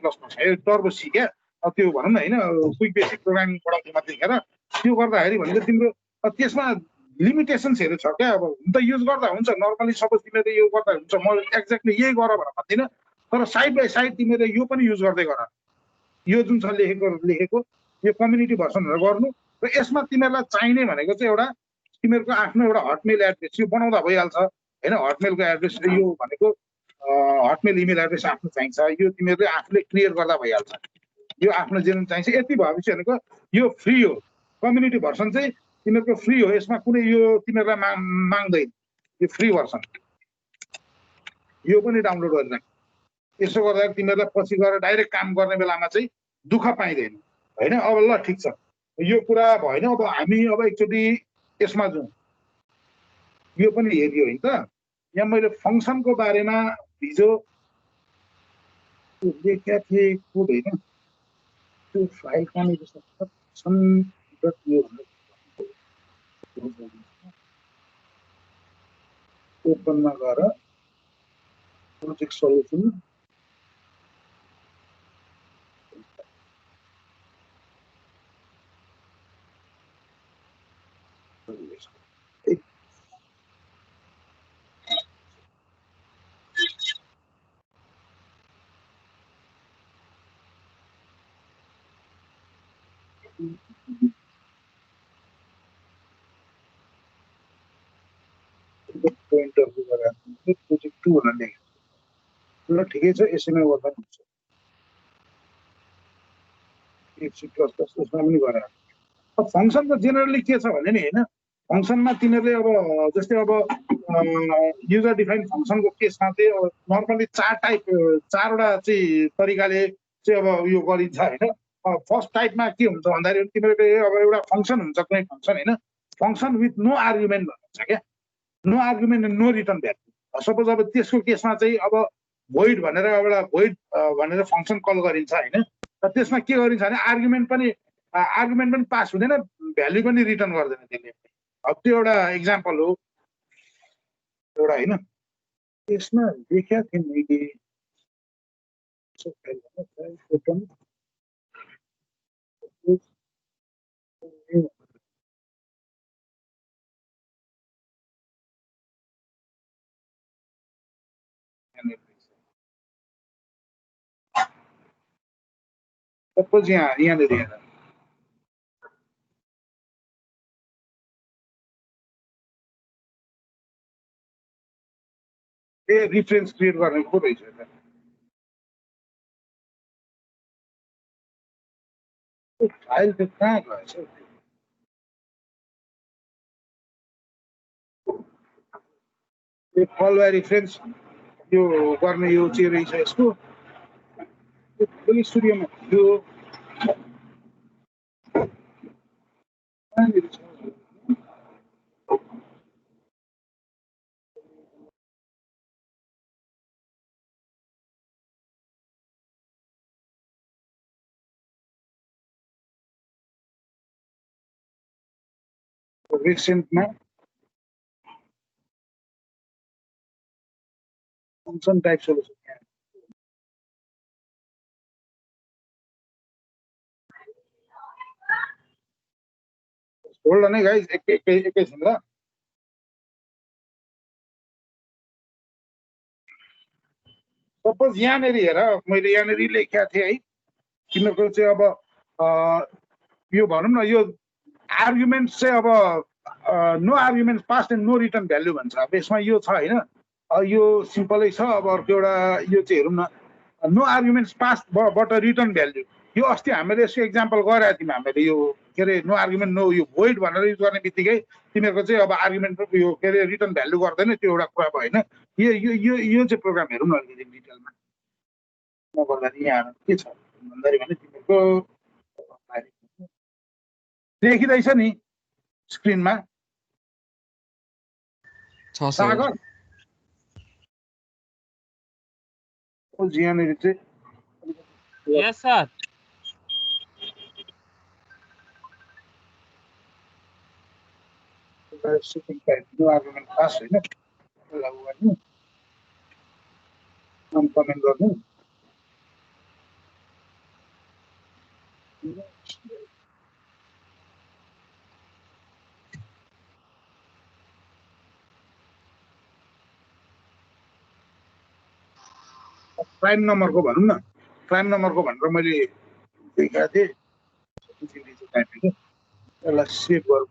टर्बो C क्या त्यो भनौँ न होइन, क्विक बेसिक प्रोग्रामिङ पढाउँथ्यो त्यतिखेर। त्यो गर्दाखेरि भनेको तिम्रो त्यसमा लिमिटेसन्सहरू छ क्या। अब हुन त युज गर्दा हुन्छ, नर्मली सपोज तिमीले यो गर्दा हुन्छ, म एक्ज्याक्टली यही गर भनेर भन्दिनँ, तर साइड बाई साइड तिमीले यो पनि युज गर्दै गर। यो जुन छ लेखेको यो कम्युनिटी भर्सनहरू गर्नु। र यसमा तिमीहरूलाई चाहिने भनेको चाहिँ एउटा तिमीहरूको आफ्नो एउटा हटमेल एड्रेस, यो बनाउँदा भइहाल्छ होइन। हटमेलको एड्रेस यो भनेको हटमेल इमेल एड्रेस आफ्नो चाहिन्छ, यो तिमीहरूले आफूले क्लियर गर्दा भइहाल्छ। यो आफ्नो जेन चाहिन्छ। यति भएपछि भनेको यो फ्री हो, कम्युनिटी भर्सन चाहिँ तिमीहरूको फ्री हो, यसमा कुनै यो तिमीहरूलाई माग्दैन, यो फ्री भर्सन। यो पनि डाउनलोड गरेर यसो गर्दा तिमीहरूलाई पछि गएर डाइरेक्ट काम गर्ने बेलामा चाहिँ दुःख पाइँदैन होइन। अब ल ठिक छ, यो कुरा भएन। अब हामी अब एकचोटि यसमा जाउँ। यो पनि हेरियो है त। यहाँ मैले फङ्सनको बारेमा हिजो लेखेका थिएँ कोड होइन, त्यो फाइल कहाँनिर छ, ओपनमा गएर प्रोजेक्ट सल्युसन पोइन्टरको गरेर प्रोजेक्ट 2 भनेर लेखेको ल ठिकै छ। यसैमा गर्दा हुन्छ, यसमा पनि गरेर। अब फङ्सनको जेनरली के छ भने नि होइन, फङ्सनमा तिमीहरूले अब जस्तै अब युजर डिफाइन फङ्सनको केसमा चाहिँ नर्मली चारवटा चाहिँ तरिकाले चाहिँ अब यो गरिन्छ होइन। फर्स्ट टाइपमा के हुन्छ भन्दाखेरि तिमीहरूको अब एउटा फङ्सन हुन्छ, कुनै फङ्सन होइन, फङ्सन विथ नो आर्गुमेन्ट भन्छ क्या। No argument and no return value. Suppose अब त्यसको केसमा चाहिँ अब भोइड भनेर एउटा भोइड भनेर फङ्सन कल गरिन्छ होइन। र त्यसमा के गरिन्छ भने आर्गुमेन्ट पनि पास हुँदैन, भ्यालु पनि रिटर्न गर्दैन त्यसले। अब त्यो एउटा इक्जाम्पल हो एउटा होइन। यसमा लेखेको थिएँ मैले सपोज यहाँनिर हेर, रिफरेन्स क्रिएट गर्ने पो रहेछ त। फाइल त कहाँ गएछ? यो कल बाई रेफरेन्स यो गर्ने यो चाहिँ रहेछ यसको स्टुडियोमा यो रिसेन्टमा फङ्सन टाइप सोल्युसन होल्ड नै गाइज एकैछिन ल सपोज यहाँनिर हेर मैले यहाँनिर लेखेको थिएँ है तिमीहरूको चाहिँ अब यो भनौँ न यो आर्गुमेन्ट चाहिँ अब no argument pass and no return value भन्छ अब यसमा यो छ होइन यो सिम्पलै छ अब अर्को एउटा यो चाहिँ हेरौँ न no arguments pass but return value यो अस्ति हामीले यसको इक्जाम्पल गराएको थियौँ हामीले यो के अरे नो आर्गुमेन्ट नो यो भोइड भनेर युज गर्ने बित्तिकै तिमीहरूको चाहिँ अब आर्गुमेन्ट यो के अरे रिटर्न भ्याल्यु गर्दैन त्यो एउटा कुरा भयो होइन यो यो यो यो चाहिँ प्रोग्राम हेरौँ न अलिकति डिटेलमा नगर्दाखेरि यहाँ के छ भन्दाखेरि भने तिमीहरूको देखिँदैछ नि स्क्रिनमा छ सर सागर यहाँनिर चाहिँ यस sir second type no argument pass होइन लागु गर्नु नाम कमेन्ट गर्नु प्राइम नम्बरको भनौँ न प्राइम नम्बरको भनेर मैले देखाएको थिएँ यसलाई सेभ गरौँ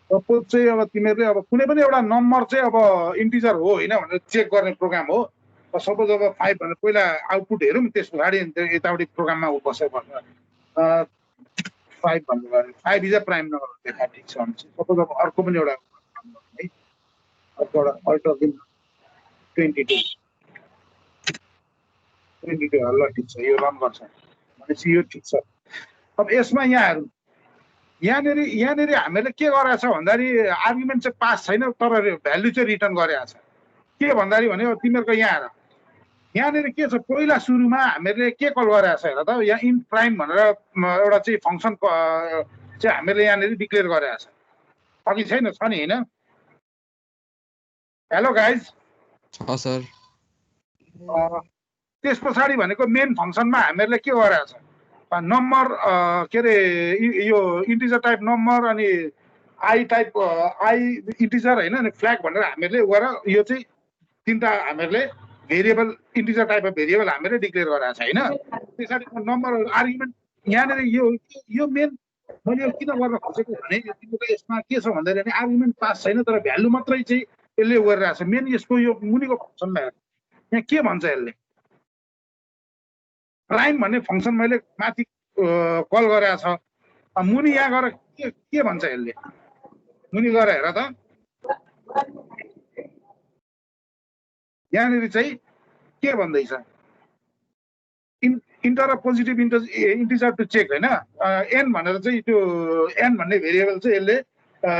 सपोज चाहिँ अब तिमीहरूले अब कुनै पनि एउटा नम्बर चाहिँ अब इन्टिजर हो होइन भनेर चेक गर्ने प्रोग्राम हो सपोज अब 5 भनेर पहिला आउटपुट हेरौँ त्यस पछाडि यतापट्टि प्रोग्राममा बसेर भन्नु 5 भन्नु 5 इज अ प्राइम नम्बर देखा ठिक छ भने सपोज अब अर्को पनि एउटा है अर्को एउटा अल्टर दिन 22 ल ठिक छ यो रन गर्छ भनेपछि यो ठिक छ अब यसमा यहाँनिर हामीले के गरेको छ भन्दाखेरि आर्गुमेन्ट चाहिँ पास छैन तर भ्यालु चाहिँ रिटर्न गरेको छ के भन्दाखेरि भने तिमीहरूको यहाँनिर के छ पहिला सुरुमा हामीले के कल गरेको छ हेर त यहाँ इन प्राइम भनेर एउटा चाहिँ फङ्सन चाहिँ हामीले यहाँनिर डिक्लेयर गरेको छ अघि छैन छ नि होइन हेलो गाइज छ सर त्यस पछाडि भनेको मेन फङ्सनमा हामीहरूले के गरेको छ नम्बर के अरे यो इन्टिजर टाइप नम्बर अनि आई टाइप आई इन्टिजर होइन अनि फ्ल्याग भनेर हामीहरूले गरेर यो चाहिँ तिनवटा हामीहरूले variable integer type of variable हामीले डिक्लेयर गरेको छ होइन पछाडि नम्बर आर्गुमेन्ट यहाँनिर यो मेन मैले किन गर्न खोजेको भने तिमीको यसमा के छ भन्दाखेरि आर्गुमेन्ट पास छैन तर भ्यालु मात्रै चाहिँ यसले गरिरहेको छ मेन यसको यो मुनिको फङ्सनमा यहाँ के भन्छ यसले प्राइम भन्ने फङ्सन मैले माथि कल गरेको छ मुनि यहाँ गएर के भन्छ यसले मुनि गएर हेर त यहाँनिर चाहिँ के भन्दैछ enter a positive integer to check होइन एन भनेर चाहिँ त्यो एन भन्ने भेरिएबल चाहिँ यसले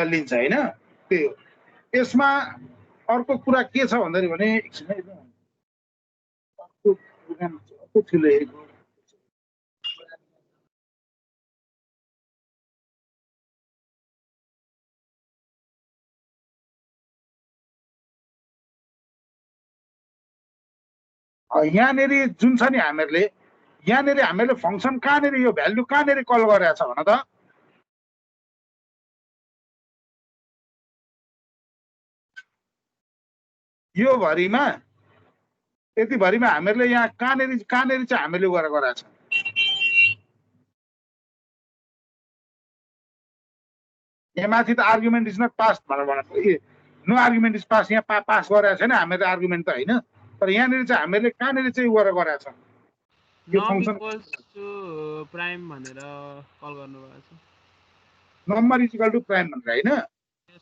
लिन्छ होइन त्यही हो यसमा अर्को कुरा के छ भन्दाखेरि भने एकछिन है अर्को ठुलो यहाँनिर जुन छ नि हामीले फङ्सन कहाँनिर यो भ्यालु कहाँनिर कल गरेको छ भन त यो भरिमा यति भरिमा हामीहरूले यहाँ कहाँनिर चाहिँ हामीले गरेको छ यहाँ माथि त आर्गुमेन्ट इज नट पास भनेर भनेको नो आर्गुमेन्ट इज पास यहाँ पास गरेको छैन हामीहरूले आर्गुमेन्ट त होइन तर यहाँनिर चाहिँ हामीहरूले कहाँनिर चाहिँ उ गरेर गरेको छ यो not function equals to prime भनेर कल गर्नुभएको छ number is equal to prime भनेर होइन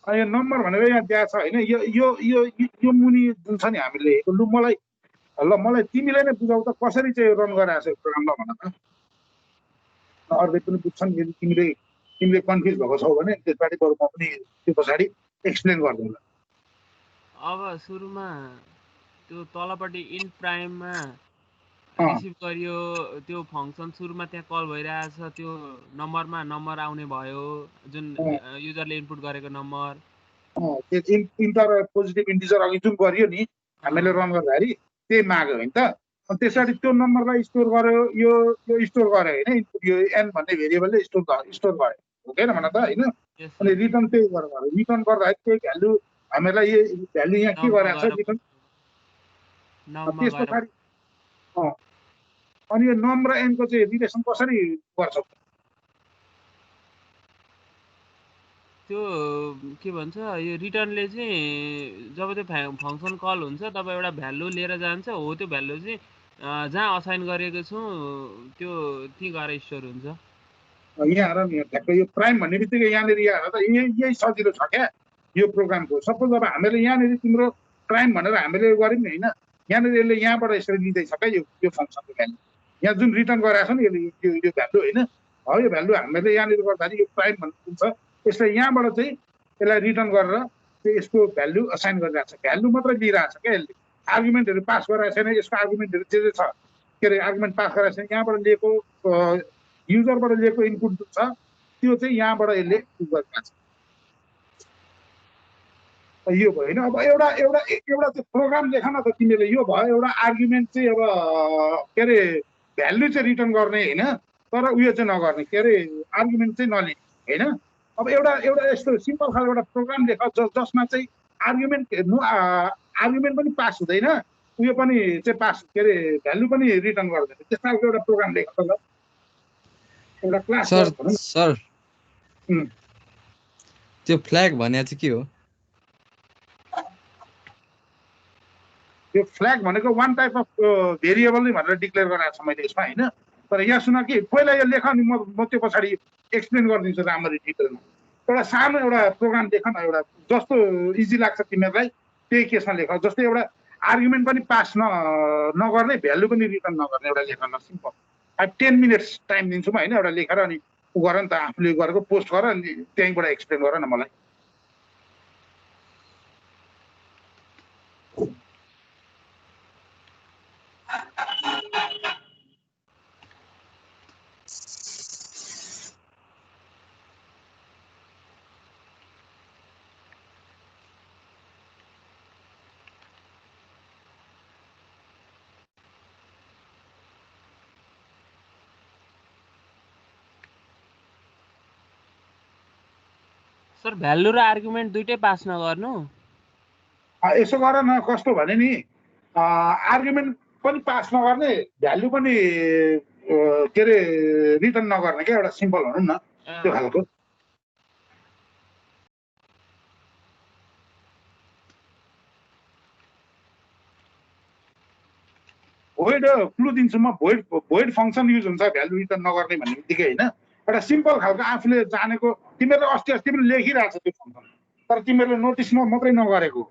अनि यो नम्बर भनेर यहाँ दिएको छ होइन यो यो यो यो मुनि जुन छ नि हामीले लु मलाई तिमीले नै बुझाउ त कसरी चाहिँ रन गराएको छ यो प्रोग्राममा भन त अरूले पनि बुझ्छन् यदि तिमीले कन्फ्युज भएको छौ भने त्यसबाट बरु म पनि त्यो पछाडि एक्सप्लेन गरिदिउँला अब सुरुमा त्यो तलपट्टि इन प्राइममा अँ रिसिभ गरियो त्यो फङ्सन सुरुमा त्यहाँ कल भइरहेछ त्यो नम्बरमा नम्बर आउने भयो जुन अँ युजरले इनपुट गरेको नम्बर त्यो इन्टर पोजिटिभ इन्टिजर अघि जुन गरियो नि हामीले रन गर्दाखेरि त्यही माग्यो होइन त अनि त्यसरी त्यो नम्बरलाई स्टोर गर्यो यो स्टोर गर्यो होइन इनपुट यो एन भन्ने भेरिएबलले स्टोर गर्यो हो कि भन त होइन यस अनि रिटर्न त्यही गरेर रिटर्न गर्दाखेरि त्यही भ्यालु हामीलाई यो भ्यालु यहाँ के नममा गरेको छ गएर रिटर्न नममा त्यस गएर पछाडि अनि यो नम र एनको चाहिँ रिलेसन कसरी गर्छ त्यो के भन्छ यो रिटर्नले चाहिँ जब त्यो फङ्सन कल हुन्छ तब एउटा भ्यालु लिएर जान्छ हो त्यो भ्यालु चाहिँ जहाँ असाइन गरेको छौँ त्यो त्यहीँ गएर स्टोर हुन्छ यहाँ हेर नि ठ्याक्कै यो प्राइम भन्ने बित्तिकै यहाँनिर यहाँ हेर त यही सजिलो छ क्या यो प्रोग्रामको सपोज अब हामीले यहाँनिर तिम्रो प्राइम भनेर हामीले गऱ्यौँ नि होइन यहाँनिर यसले यहाँबाट यसरी लिँदैछ क्या यो फङ्सनको भ्यालु यहाँ जुन रिटर्न गराएको छ नि यसले यो भ्यालु होइन हो यो भ्यालु हामीले यहाँनिर गर्दाखेरि यो प्राइम भन्ने जुन छ यसले यहाँबाट चाहिँ यसलाई रिटर्न गरेर चाहिँ यसको भ्यालु असाइन गरिरहेको छ भ्यालु मात्रै लिइरहेको छ क्या यसले आर्गुमेन्टहरू पास गराएको छैन यसको आर्गुमेन्टहरू जे छ के अरे आर्गुमेन्ट पास गराएको छैन यहाँबाट लिएको युजरबाट लिएको इनपुट जुन छ त्यो चाहिँ यहाँबाट यसले गरिरहेको छ यो भयो होइन अब एउटा चाहिँ प्रोग्राम लेख न त तिमीले यो भयो एउटा आर्गुमेन्ट चाहिँ अब के अरे भ्यालु चाहिँ रिटर्न गर्ने होइन तर उयो चाहिँ नगर्ने के अरे आर्गुमेन्ट चाहिँ नलिने होइन अब एउटा यस्तो सिम्पल खालको एउटा प्रोग्राम लेख जसमा चाहिँ आर्गुमेन्ट पनि पास हुँदैन उयो पनि चाहिँ पास के अरे भ्यालु पनि रिटर्न गर्दैन त्यस खालको एउटा प्रोग्राम लेख त ल एउटा क्लास सर त्यो फ्ल्याग भने चाहिँ के हो यो फ्ल्याग भनेको वान टाइप अफ भेरिएबल नै भनेर डिक्लेयर गराएको छ मैले यसमा होइन तर यहाँ सुन कि पहिला यो लेख नि म त्यो पछाडि एक्सप्लेन गरिदिन्छु राम्ररी डिटेलमा एउटा सानो एउटा प्रोग्राम लेख न एउटा जस्तो इजी लाग्छ तिमीहरूलाई त्यही केसमा लेख जस्तै एउटा आर्गुमेन्ट पनि पास नगर्ने भ्यालु पनि रिटर्न नगर्ने एउटा लेख न सिम्पल 10 मिनट्स टाइम दिन्छु म होइन एउटा लेखेर अनि उ गर नि त आफूले गरेको पोस्ट गर अनि त्यहीँबाट एक्सप्लेन गर न मलाई सर भ्यालु र आर्गुमेन्ट दुइटै पास नगर्नु यसो गर न कस्तो भने नि आर्गुमेन्ट पनि पास नगर्ने भ्यालु पनि के अरे रिटर्न नगर्ने क्या एउटा सिम्पल भनौँ न त्यो खालको भोइड क्लु दिन्छु म भोइड फङ्सन युज हुन्छ भ्यालु रिटर्न नगर्ने भन्ने बित्तिकै होइन एउटा सिम्पल खालको आफूले जानेको तिमीहरूले अस्ति पनि लेखिरहेको छ त्यो फङ्सन तर तिमीहरूले नोटिस मात्रै नगरेको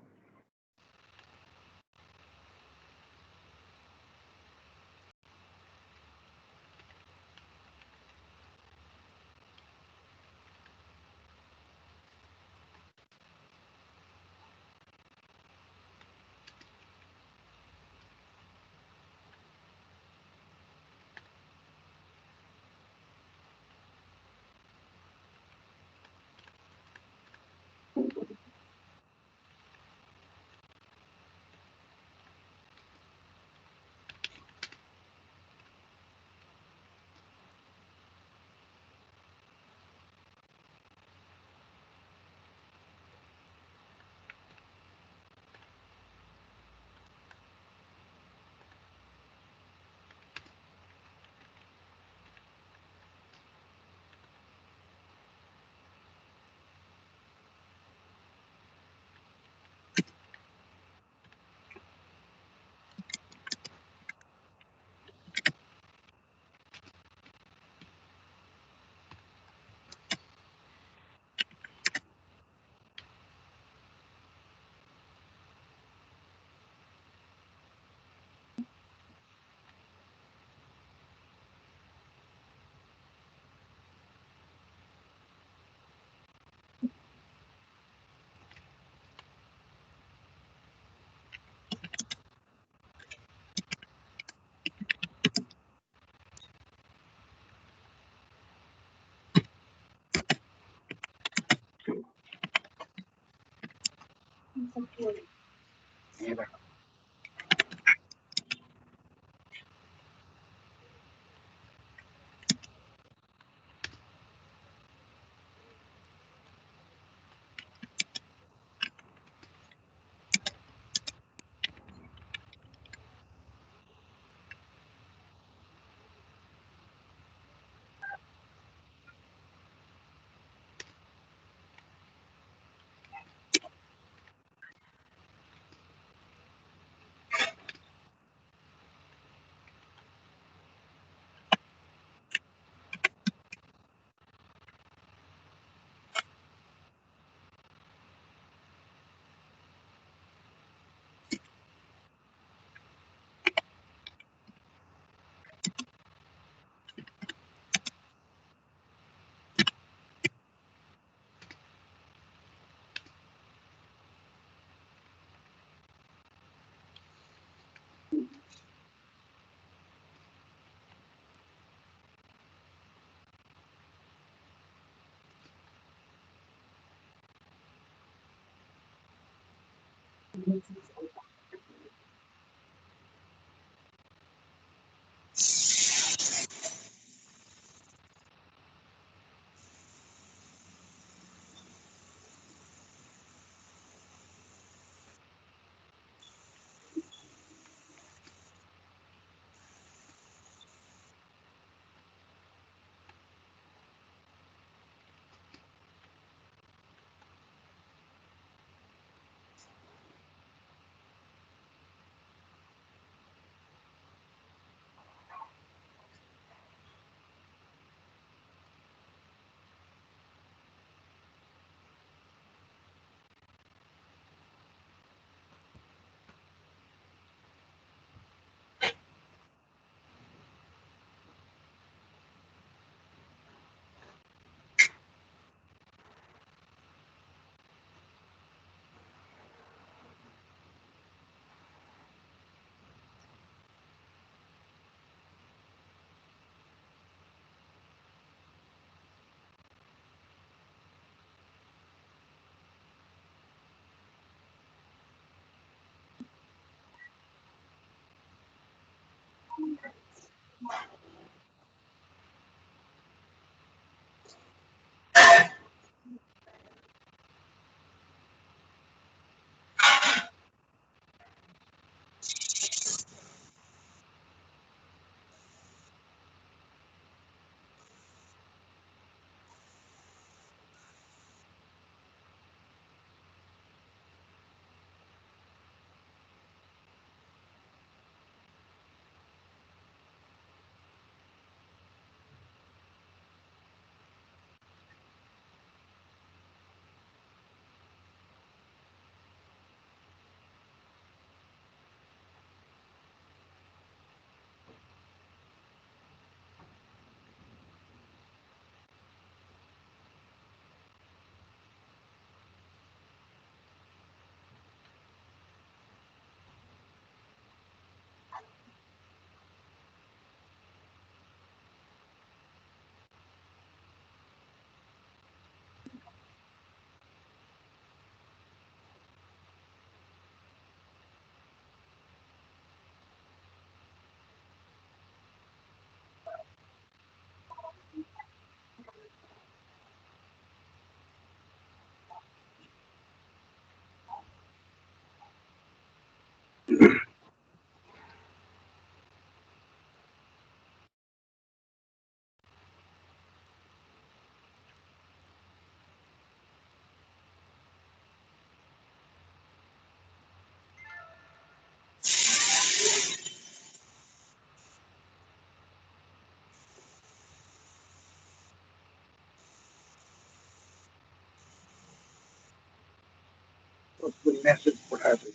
मेसेज पठाएको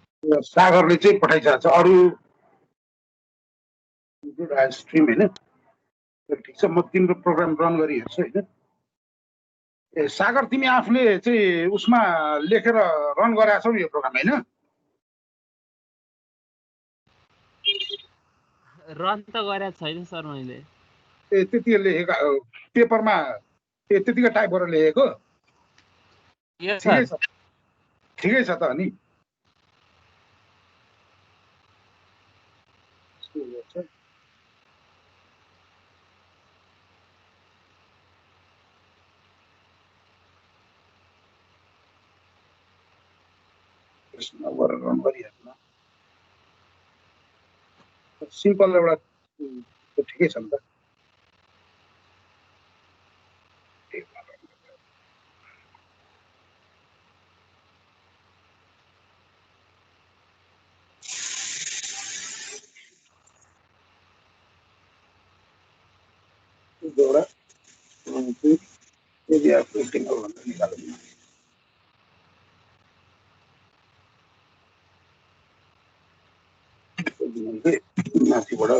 थियो। सागरले चाहिँ पठाइसकेको छ अरू स्ट्रिम होइन। ठिक छ, म तिम्रो प्रोग्राम रन गरी हेर्छु होइन। ए सागर, तिमी आफूले चाहिँ उसमा लेखेर रन गराएको छौ यो प्रोग्राम होइन? रन त गरेको छैन सर मैले। त्यति लेखेको पेपरमा त्यतिकै टाइप गरेर लेखेको यस ठिकै सर। छ ठिकै छ त अनि रन गरिहाल्नु सिम्पल एउटा ठिकै छ नि त एउटा एरिया फिफ्टिङ भनेर निकाल्नु माथिबाट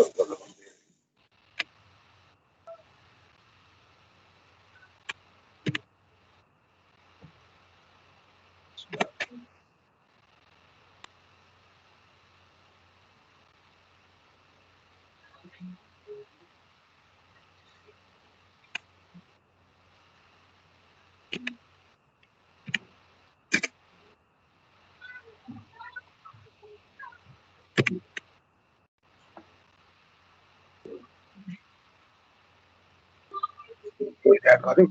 याद गर्यो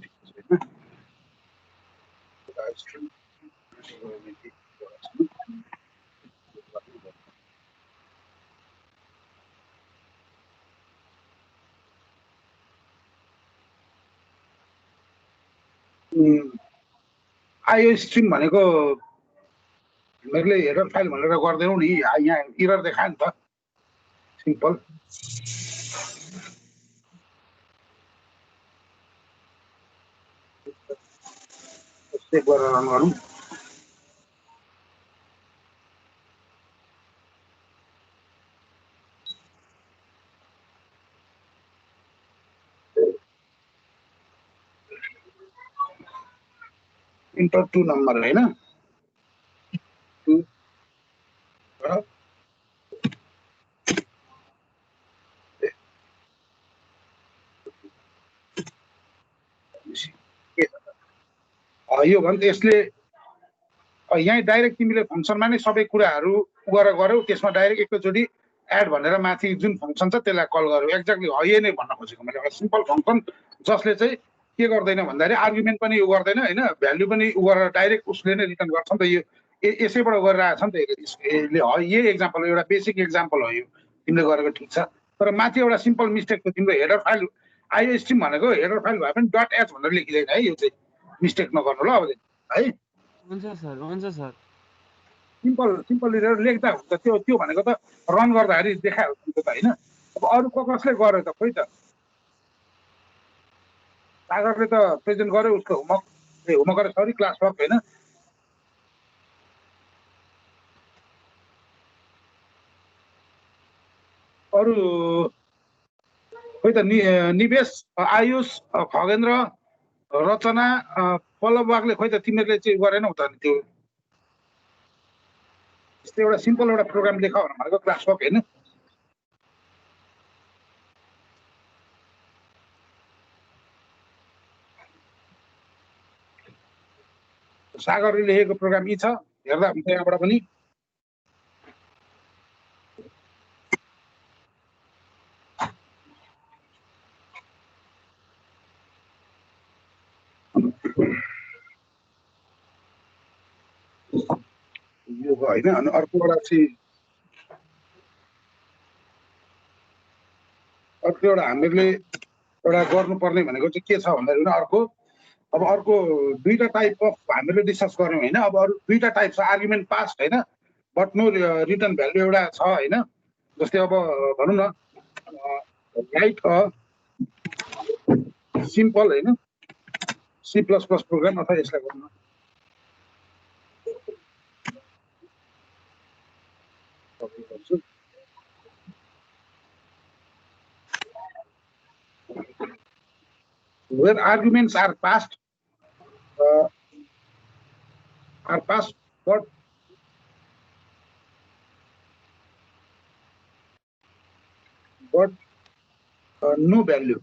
आइओ स्ट्रिम भनेको मैले हेडर फाइल भनेर गर्दैनौ नि यहाँ इरर देखायो नि त सिम्पल सेभ गरेर रन गरौँ इन्टर 2 नम्बर हैन 2 यो भने यसले यहाँ डाइरेक्ट तिमीले फंक्सनमा नै सबै कुराहरू गरेर गर्यौ त्यसमा डाइरेक्ट एकैचोटी एड भनेर माथि जुन फंक्सन छ त्यसलाई कल गर्यौ एक्ज्याक्टली हो यही नै भन्न खोजेको मैले एउटा सिम्पल फंक्सन जसले चाहिँ के गर्दैन भन्दाखेरि आर्गुमेन्ट पनि उ गर्दैन हैन भ्यालु पनि उ गरेर डाइरेक्ट उसले नै रिटर्न गर्छ नि त यो यसैबाट गरिरहेछ नि त यसले हो यही एक्जाम्पल एउटा बेसिक एक्जाम्पल हो यो तिमीले गरेको ठीक छ तर माथि एउटा सिम्पल मिस्टेक थियो तिम्रो हेडर फाइल आइओ स्ट्रिम भनेको हेडर फाइल भए पनि डट एच भनेर लेखिदैन है यो चाहिँ मिस्टेक नगर्नु ल अब है हुन्छ सर हुन्छ सर सिम्पल लेख्दा हुन्छ त्यो भनेको त रन गर्दाखेरि देखायो त हैन अब अरु कसले गर्यो त खोइ त सागरले त प्रेजेन्ट गर्यो उसको होमवर्क गरेर सरी क्लास वर्क हैन अरु खोइ त निवेश आयुष खगेन्द्र रचना पल्लव वागले खोइ त तिमीहरूले चाहिँ गरेनौ त त्यो त्यस्तो एउटा सिम्पल एउटा प्रोग्राम लेख भनेको क्लास वर्क हैन सागरले लेखेको प्रोग्राम यी छ हेर्दा हुन्छ यहाँबाट पनि यो हैन अनि अर्को एउटा चाहिँ अर्को एउटा हामीले एउटा गर्नुपर्ने भनेको चाहिँ के छ भन्दाखेरि अर्को अब अर्को दुईटा टाइप अफ हामीले डिस्कस गर्यौं हैन अब अरु दुईटा टाइप छ आर्गुमेन्ट पास्ट हैन बट नो रिटर्न भ्यालु एउटा छ हैन जस्तै अब भनौं न राइट सिम्पल हैन C++ प्रोग्राम अथवा यसलाई गर्नु where arguments are passed but but no value.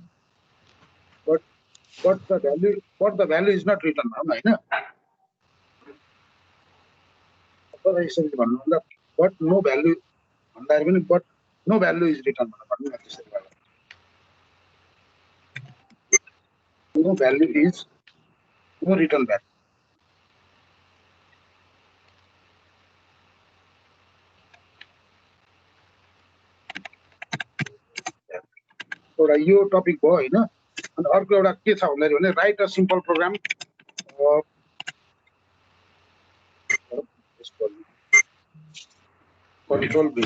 But the value is not written down, होइन? यसरी भन्नु but no value भन्दाखेरि पनि but no value is written भन्नु न त्यसरी गर्दा. No value is no written value. एउटा यो टपिक भयो हैन. अनि अर्को एउटा के छ भन्दाखेरि भने write a simple program control B.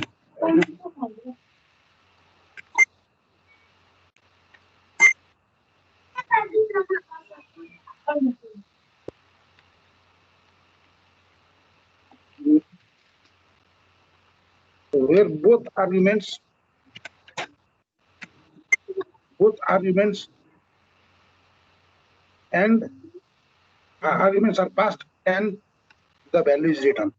Where both arguments and arguments are passed and the value is written.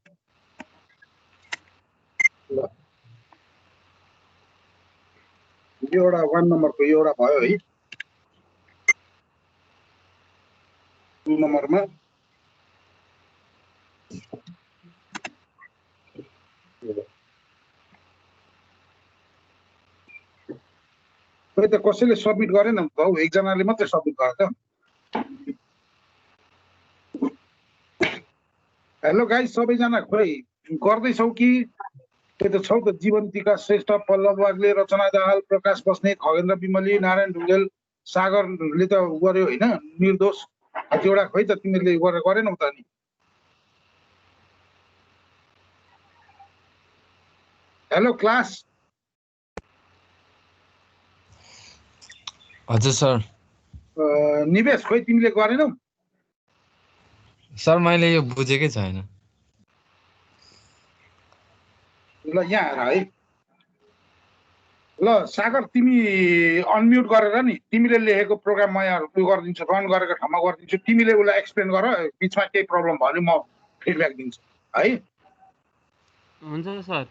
यो एउटा 1 नम्बरको यो एउटा भयो है. 2 नम्बरमा खै त कसैले सबमिट गरेन त हौ, एकजनाले मात्रै सबमिट गर्छ. हेलो गाइस, सबैजना खोइ गर्दैछौ कि? त्यही त छौ त. जीवन्तिका श्रेष्ठ, पल्लव वाग्ले, रचना दाहाल, प्रकाश बस्नेत, खगेन्द्र विमली, नारायण ढुङ्गेल, सागरले त गर्यो होइन, निर्दोष. त्यो एउटा खोइ त तिमीले गरेनौ त नि? Hello class. हजुर सर. निवेश खोइ तिमीले गरेनौ? सर मैले यो बुझेकै छैन. ल यहाँ आएर है. ल सागर, तिमी अनम्युट गरेर नि तिमीले लेखेको प्रोग्राम म यहाँ उयो गरिदिन्छु, रन गरेको ठाउँमा गरिदिन्छु. तिमीले उसलाई एक्सप्लेन गर, बिचमा केही प्रब्लम भयो भने म फिडब्याक दिन्छु है. हुन्छ सर.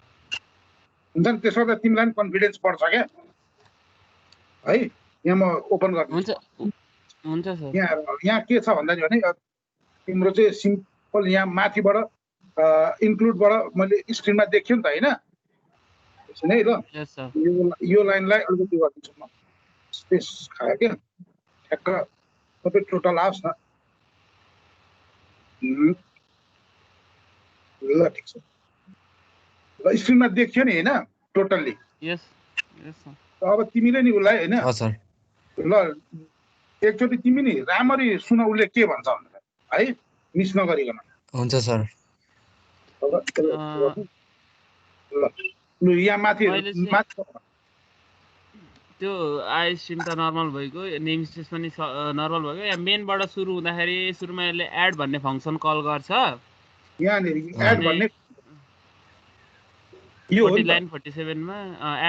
हुन्छ नि, त्यसो गर्दा तिमीलाई पनि कन्फिडेन्स बढ्छ क्या है. यहाँ म ओपन गर्छु. हुन्छ सर. यहाँ के छ भन्दाखेरि भने तिम्रो चाहिँ सिम्पल यहाँ माथिबाट इन्क्लुडबाट मैले स्क्रिनमा देखियो नि त होइन? त्यसो नै ल. यो लाइनलाई अलिकति गरिदिन्छु म. स्पेस खायो क्या, ठ्याक्क सबै टोटल आओस् न. ल ठिक छ. ल स्क्रिनमा देखियो नि होइन टोटल्ली? यस. अब तिमीले नि उसलाई होइन, ल एकचोटि तिमी नि राम्ररी सुन उसले के भन्छ भनेर है, मिस नगरिकन. हुन्छ सर. ल यहाँ माथि त्यो आई स्ट्रिम त नर्मल भएको, नेम स्पेस पनि नर्मल भएको. यहाँ मेनबाट सुरु हुँदाखेरि सुरुमा यसले एड भन्ने फङ्सन कल गर्छ. यहाँनिर एड भन्ने यो लाइन 47 मा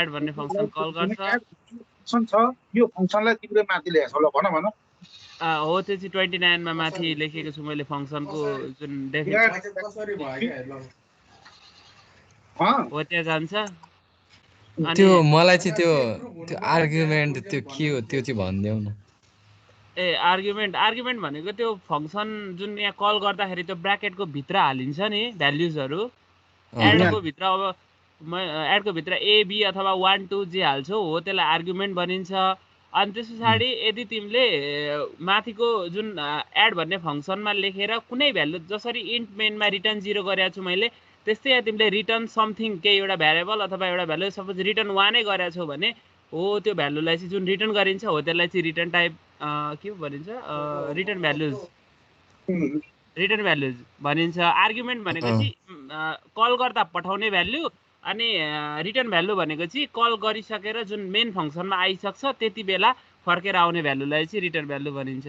एड भन्ने फङ्सन कल गर्छ. फङ्सन छ, यो फङ्सनलाई तिमीले माथि ल्याएछौ. ल भन भन. हो, त्यो चाहिँ 29 मा माथि लेखेको छु मैले फङ्सनको जुन डेफिनेसन हो त्यहाँ जान्छ. त्यो मलाई चाहिँ त्यो आर्गुमेन्ट त्यो के हो त्यो चाहिँ भनिदेऊ न. आर्गुमेन्ट भनेको त्यो फङ्सन जुन यहाँ कल गर्दाखेरि त्यो ब्र्याकेटको भित्र हालिन्छ नि भ्याल्युजहरू. एडको भित्र अब एडको भित्र ए बी अथवा 1 2 जे हाल्छौ हो त्यसलाई आर्गुमेन्ट भनिन्छ. अनि त्यस पछाडि यदि तिमीले माथिको जुन एड भन्ने फङ्सनमा लेखेर कुनै भ्यालु, जसरी इन्ट मेनमा रिटर्न 0 गरेको छु मैले, त्यस्तै यहाँ तिमीले रिटर्न समथिङ केही एउटा भ्यारिएबल अथवा एउटा भ्यालु, सपोज रिटर्न 1 नै गरेको छौ भने हो त्यो भ्यालुलाई चाहिँ जुन रिटर्न गरिन्छ हो त्यसलाई चाहिँ रिटर्न टाइप के भनिन्छ, रिटर्न भ्यालुज भनिन्छ. आर्गुमेन्ट भनेको चाहिँ कल गर्दा पठाउने भ्यालु, अनि रिटर्न भ्यालु भनेको चाहिँ कल गरिसकेर जुन मेन फङ्सनमा आइसक्छ त्यति बेला फर्केर आउने भ्यालुलाई चाहिँ रिटर्न भ्यालु भनिन्छ.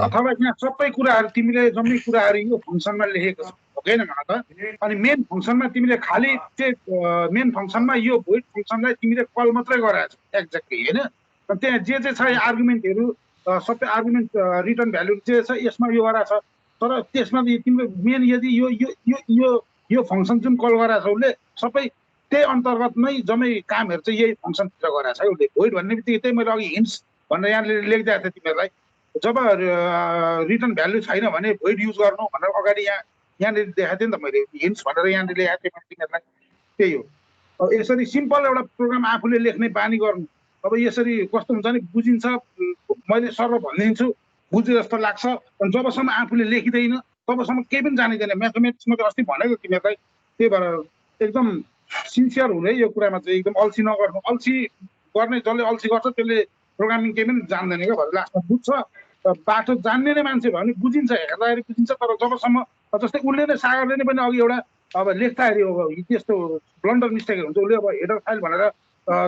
अथवा यहाँ सबै कुराहरू तिमीले जम्मै कुराहरू यो फङ्सनमा लेखेको छ होइन भन त. अनि मेन फङ्सनमा तिमीले खालि चाहिँ मेन फङ्सनमा यो भोइड फङ्सनलाई तिमीले कल मात्रै गराएको छ एक्ज्याक्टली होइन. त्यहाँ जे छ आर्गुमेन्टहरू सबै आर्गुमेन्ट रिटर्न भ्यालु जे छ यसमा यो गराएको छ. तर त्यसमा तिमीले मेन यदि यो फङ्सन जुन कल गराएको छ उसले सबै त्यही अन्तर्गत नै जम्मै कामहरू चाहिँ यही फङ्सनभित्र गरेको छ है उसले। भोइड भन्ने बित्तिकै त्यही मैले अघि हिन्ट्स भनेर यहाँ लेखिदिएको थिएँ तिमीहरूलाई। जब रिटर्न भ्यालु छैन भने भोइड युज गर्नु भनेर अगाडि यहाँनिर देखाएको थिएँ नि त मैले, हिन्ट्स भनेर यहाँनिर लेखाएको थिएँ तिमीहरूलाई। त्यही हो। अब यसरी सिम्पल एउटा प्रोग्राम आफूले लेख्ने बानी गर्नु। अब यसरी कस्तो हुन्छ नि, बुझिन्छ, मैले सरल भनिदिन्छु, बुझे जस्तो लाग्छ, जबसम्म आफूले लेखिँदैन तबसम्म केही पनि जानिँदैन। म्याथमेटिक्समा त अस्ति भनेको तिमीहरूलाई। त्यही भएर एकदम सिन्सियर हुने यो कुरामा चाहिँ, एकदम अल्छी नगर्नु। अल्छी गर्ने जसले अल्छी गर्छ त्यसले प्रोग्रामिङ केही पनि जान्दैन क्या, भरे लास्टमा बुझ्छ। बाटो जान्ने नै मान्छे भयो भने बुझिन्छ, हेर्दाखेरि बुझिन्छ। तर जबसम्म जस्तै उसले नै सागरले नै पनि अघि एउटा अब लेख्दाखेरि अब त्यस्तो ब्लन्डर मिस्टेकहरू हुन्छ, उसले अब हेडर फाइल भनेर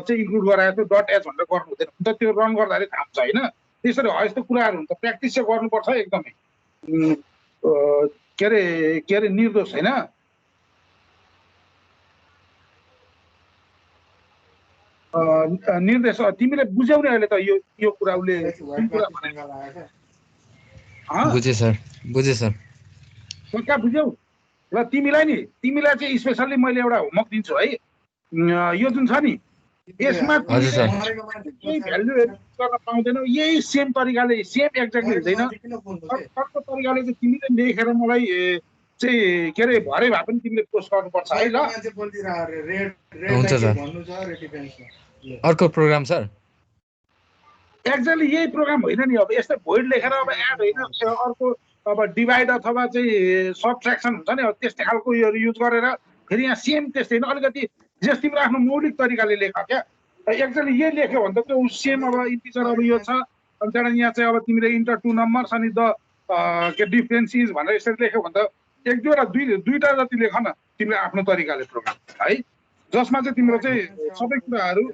चाहिँ इन्क्लुड गराएको थियो .h भनेर गर्नु हुँदैन, अन्त त्यो रन गर्दाखेरि थाहा हुन्छ होइन। त्यसरी हो यस्तो कुराहरू हुन्छ, प्र्याक्टिस चाहिँ गर्नुपर्छ एकदमै। के अरे निर्दोष होइन। निर्देश तिमीले बुझ्यौ नि अहिले त यो कुरा उसले बुझे सर, बुझे सर। पक्का बुझ्यौ ल। तिमीलाई चाहिँ स्पेसल्ली मैले एउटा होमवर्क दिन्छु है। यो जुन छ नि यसमा केही भ्यालु गर्न पाउँदैनौ, यही सेम तरिकाले, सेम एक्ज्याक्टली हुँदैन, अर्को तरिकाले चाहिँ तिमीले लेखेर मलाई चाहिँ के अरे भरे भए पनि तिमीले पोस्ट गर्नुपर्छ है। ल हुन्छ सर। अर्को प्रोग्राम सर एक्ज्याक्टली यही प्रोग्राम होइन नि। अब यस्तै भोइड लेखेर अब एड होइन, अर्को अब डिभाइड अथवा चाहिँ सबट्र्याक्सन हुन्छ नि, अब त्यस्तै खालको यो युज गरेर फेरि यहाँ सेम त्यस्तै होइन, अलिकति जस तिम्रो आफ्नो मौलिक तरिकाले लेख क्या। एक्ज्याक्टली यही लेख्यो भने त त्यो सेम अब इन्टिजर अब यो छ, अनि त्यहाँबाट यहाँ चाहिँ अब तिमीले इन्टर टु नम्बर्स अनि द के डिफ्रेन्सिज भनेर यसरी लेख्यो भने त एक दुईवटा जति लेख न तिमीले आफ्नो तरिकाले प्रोग्राम है, जसमा चाहिँ तिम्रो चाहिँ सबै कुराहरू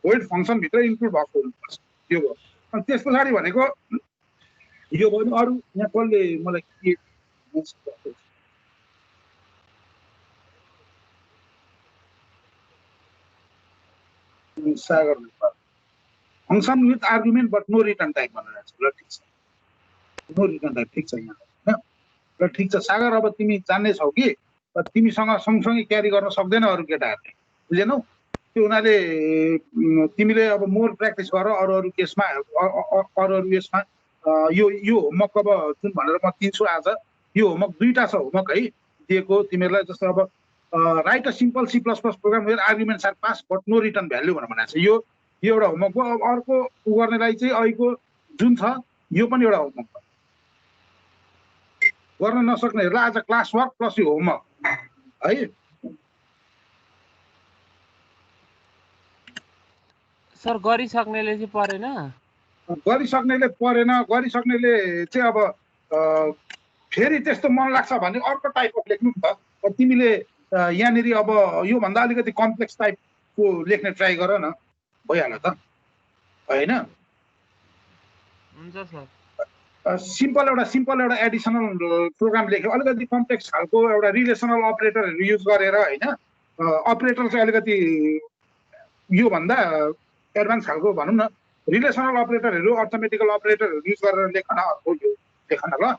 भोइड फङ्सनभित्र इन्क्लुड भएको हुनुपर्छ। त्यो भयो। अनि त्यस पछाडि भनेको यो भयो नि, अरू यहाँ कसले मलाई के Sagar function with argument but no return type भनेर छ। ल ठिक छ, नो रिटर्न टाइप ठिक छ यहाँ होइन। ल ठिक छ सागर, अब तिमी जान्ने छौ कि तिमीसँग सँगसँगै क्यारी गर्न सक्दैन अरू केटाहरूले, बुझेनौ? त्यो हुनाले तिमीले अब मोर प्र्याक्टिस गर अरू केसमा, अरू यसमा। यो होमवर्क अब जुन भनेर म दिन्छु आज, यो होमवर्क दुईवटा छ होमवर्क है दिएको तिमीहरूलाई। जस्तो अब write a simple C++ program where arguments are pass but no return value भनेर भनेको छ। यो एउटा होमवर्क हो। अब अर्को गर्नेलाई चाहिँ अहिलेको जुन छ यो पनि एउटा होमवर्क हो। गर्न नसक्नेहरूलाई आज क्लास वर्क प्लस यो होमवर्क है। सर गरिसक्नेले चाहिँ परेन, गरिसक्नेले परेन, गरिसक्नेले चाहिँ अब फेरि त्यस्तो मन लाग्छ भने अर्को टाइपको लेख्नु नि त। तिमीले यहाँनिर अब योभन्दा अलिकति कम्प्लेक्स टाइपको लेख्ने ट्राई गर न, भइहाल्यो त होइन? हुन्छ सर। सिम्पल एउटा एडिसनल प्रोग्राम लेख्यो, अलिकति कम्प्लेक्स खालको एउटा रिलेसनल अपरेटरहरू युज गरेर होइन। अपरेटर चाहिँ अलिकति योभन्दा एडभान्स खालको भनौँ न, रिलेसनल अपरेटरहरू, अर्थमेटिकल अपरेटरहरू युज गरेर लेख न, अर्को यो लेख न ल।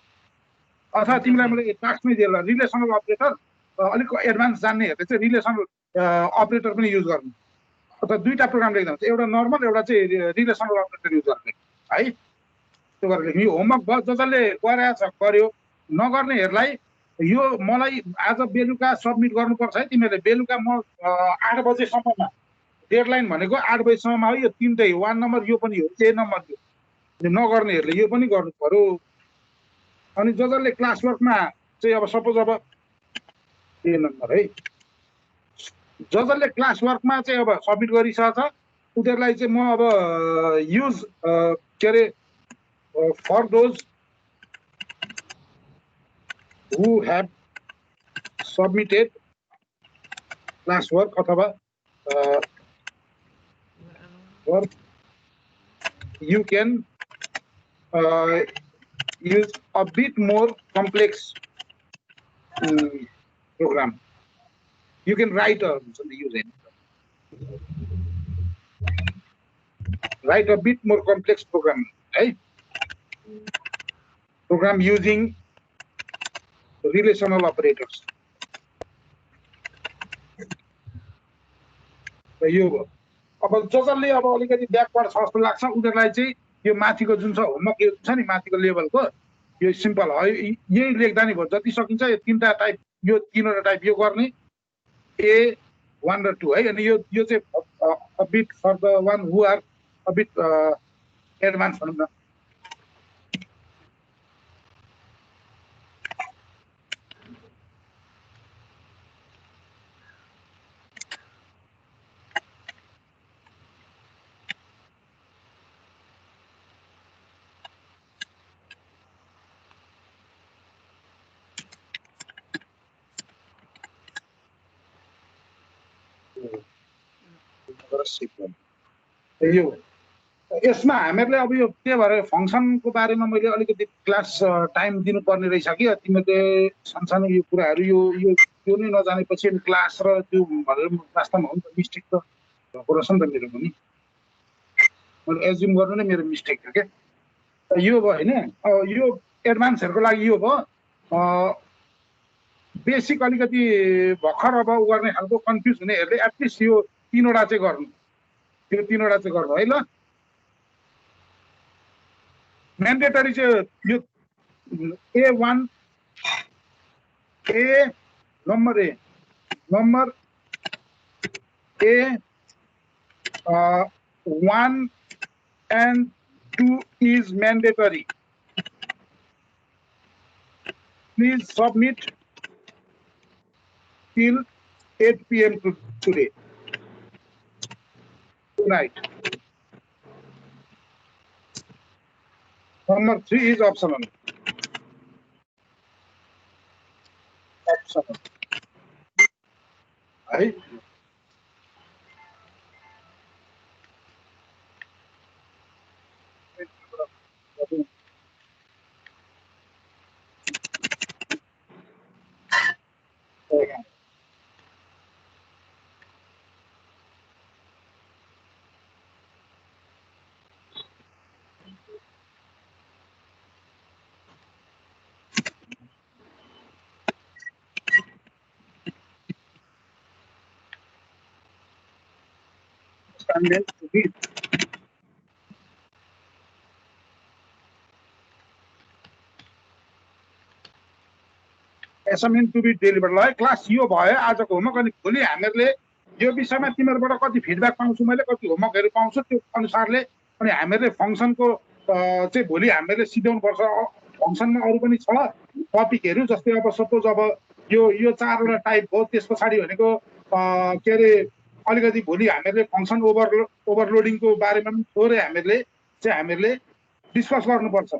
अथवा तिमीलाई मैले टास्कमै दिएँ ल, रिलेसनल अपरेटर अलिक एडभान्स जान्नेहरूले चाहिँ रिलेसनल अपरेटर पनि युज गर्नु, अथवा दुईवटा प्रोग्राम लेख्दा हुन्छ, एउटा नर्मल एउटा चाहिँ रिलेसनल अपरेटर युज गर्ने है। त्यो गरेर लेख्नु। यो होमवर्क भयो, जसले गरेछ गर्यो, नगर्नेहरूलाई यो मलाई आज बेलुका सबमिट गर्नुपर्छ है। तिमीहरूले बेलुका म 8 बजेसम्ममा डेडलाइन भनेको 8 बजीसम्ममा हो। यो तिनटै 1 नम्बर यो पनि हो, A नम्बर यो नगर्नेहरूले यो पनि गर्नु पर्यो। अनि जसले क्लास वर्कमा चाहिँ अब सपोज अब A नम्बर है, जसले क्लास वर्कमा चाहिँ अब सबमिट गरिसकेछ उनीहरूलाई चाहिँ म अब युज के अरे for those who have submitted class work अथवा work, you can use a bit more complex program. You can write a bit more complex program, right? Program using relational operators. र यो भयो अब जसले अब अलिकति ब्याकवर्ड छ जस्तो लाग्छ उनीहरूलाई चाहिँ यो माथिको जुन छ होमवर्क यो छ नि माथिको लेभलको यो सिम्पल हो यही लेख्दा नि भयो जति सकिन्छ यो तीनटा टाइप यो तीनवटा टाइप यो गर्ने A 1 र 2 है अनि यो चाहिँ a bit for the one who are a bit advanced भनौँ न यो यसमा हामीहरूले अब यो के भएर फङ्सनको बारेमा मैले अलिकति क्लास टाइम दिनुपर्ने रहेछ कि तिमीहरूले सानसानो यो कुराहरू यो यो यो नै नजानेपछि अनि क्लास र त्यो भनेर वास्तवमा हो नि त मिस्टेक त भएको रहेछ नि त मेरो पनि मैले एज्युम गर्नु नै मेरो मिस्टेक थियो क्या यो भयो होइन यो एडभान्सहरूको लागि यो भयो बेसिक अलिकति भर्खर अब उ गर्ने खालको कन्फ्युज हुनेहरूले एटलिस्ट यो तीनवटा चाहिँ गर्नु त्यो तीनवटा चाहिँ गर्नु है ल म्यान्डेटरी चाहिँ यो A1 A number A 1 and 2 is mandatory. Please submit till 8 p.m. today. Tonight. Number 3 is optional. Optional. Right? Assignment to be assignment to be delivered ल क्लास यो भयो आजको होमवर्क अनि भोलि हामीहरूले यो विषयमा तिमीहरूबाट कति फिडब्याक पाउँछु मैले कति होमवर्कहरू पाउँछु त्यो अनुसारले अनि हामीहरूले फङ्सनको चाहिँ भोलि हामीहरूले सिध्याउनु पर्छ फङ्सनमा अरू पनि छ टपिकहरू जस्तै अब सपोज अब यो चारवटा टाइप हो त्यस पछाडि भनेको के अरे अलिकति भोलि हामीहरूले फङ्सन ओभरलोडिङको बारेमा पनि थोरै हामीहरूले डिस्कस गर्नुपर्छ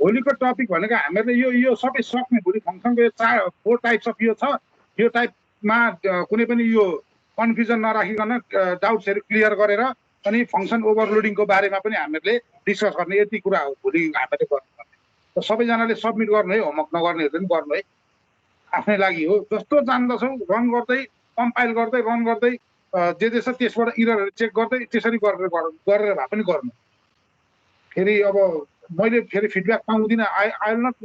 भोलिको टपिक भनेको हामीहरूले यो सबै सक्ने भोलि फङ्सनको यो 4 टाइप्स अफ यो छ यो टाइपमा कुनै पनि यो कन्फ्युजन नराखिकन डाउट्सहरू क्लियर गरेर अनि फङ्सन ओभरलोडिङको बारेमा पनि हामीहरूले डिस्कस गर्ने यति कुरा हो भोलि हामीले गर्नुपर्ने र सबैजनाले सब्मिट गर्नु है होमवर्क नगर्नेहरूले पनि गर्नु है आफ्नै लागि हो जस्तो जान्दछौ रन गर्दै कम्पाइल गर्दै रन गर्दै जे छ त्यसबाट इररहरू चेक गर्दै त्यसरी गरेर भए पनि गर्नु फेरि अब मैले फेरि फिडब्याक पाउँदिनँ आई विल नट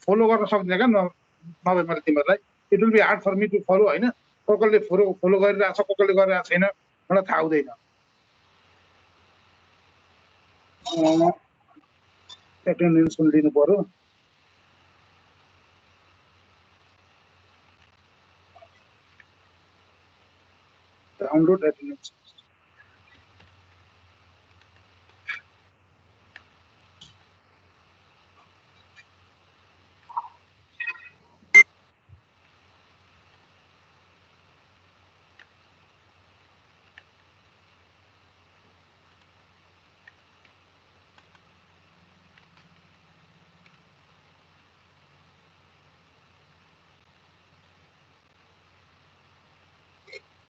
फलो गर्न सक्दिनँ क्या नभए मैले तिमीहरूलाई it will be hard for me to follow होइन कसले फलो गरिरहेको छ कसले गरिरहेको छैन मलाई थाहा हुँदैन एटेन्डेन्स पनि लिनु पर्यो डाउनलोड एटेन्डेन्स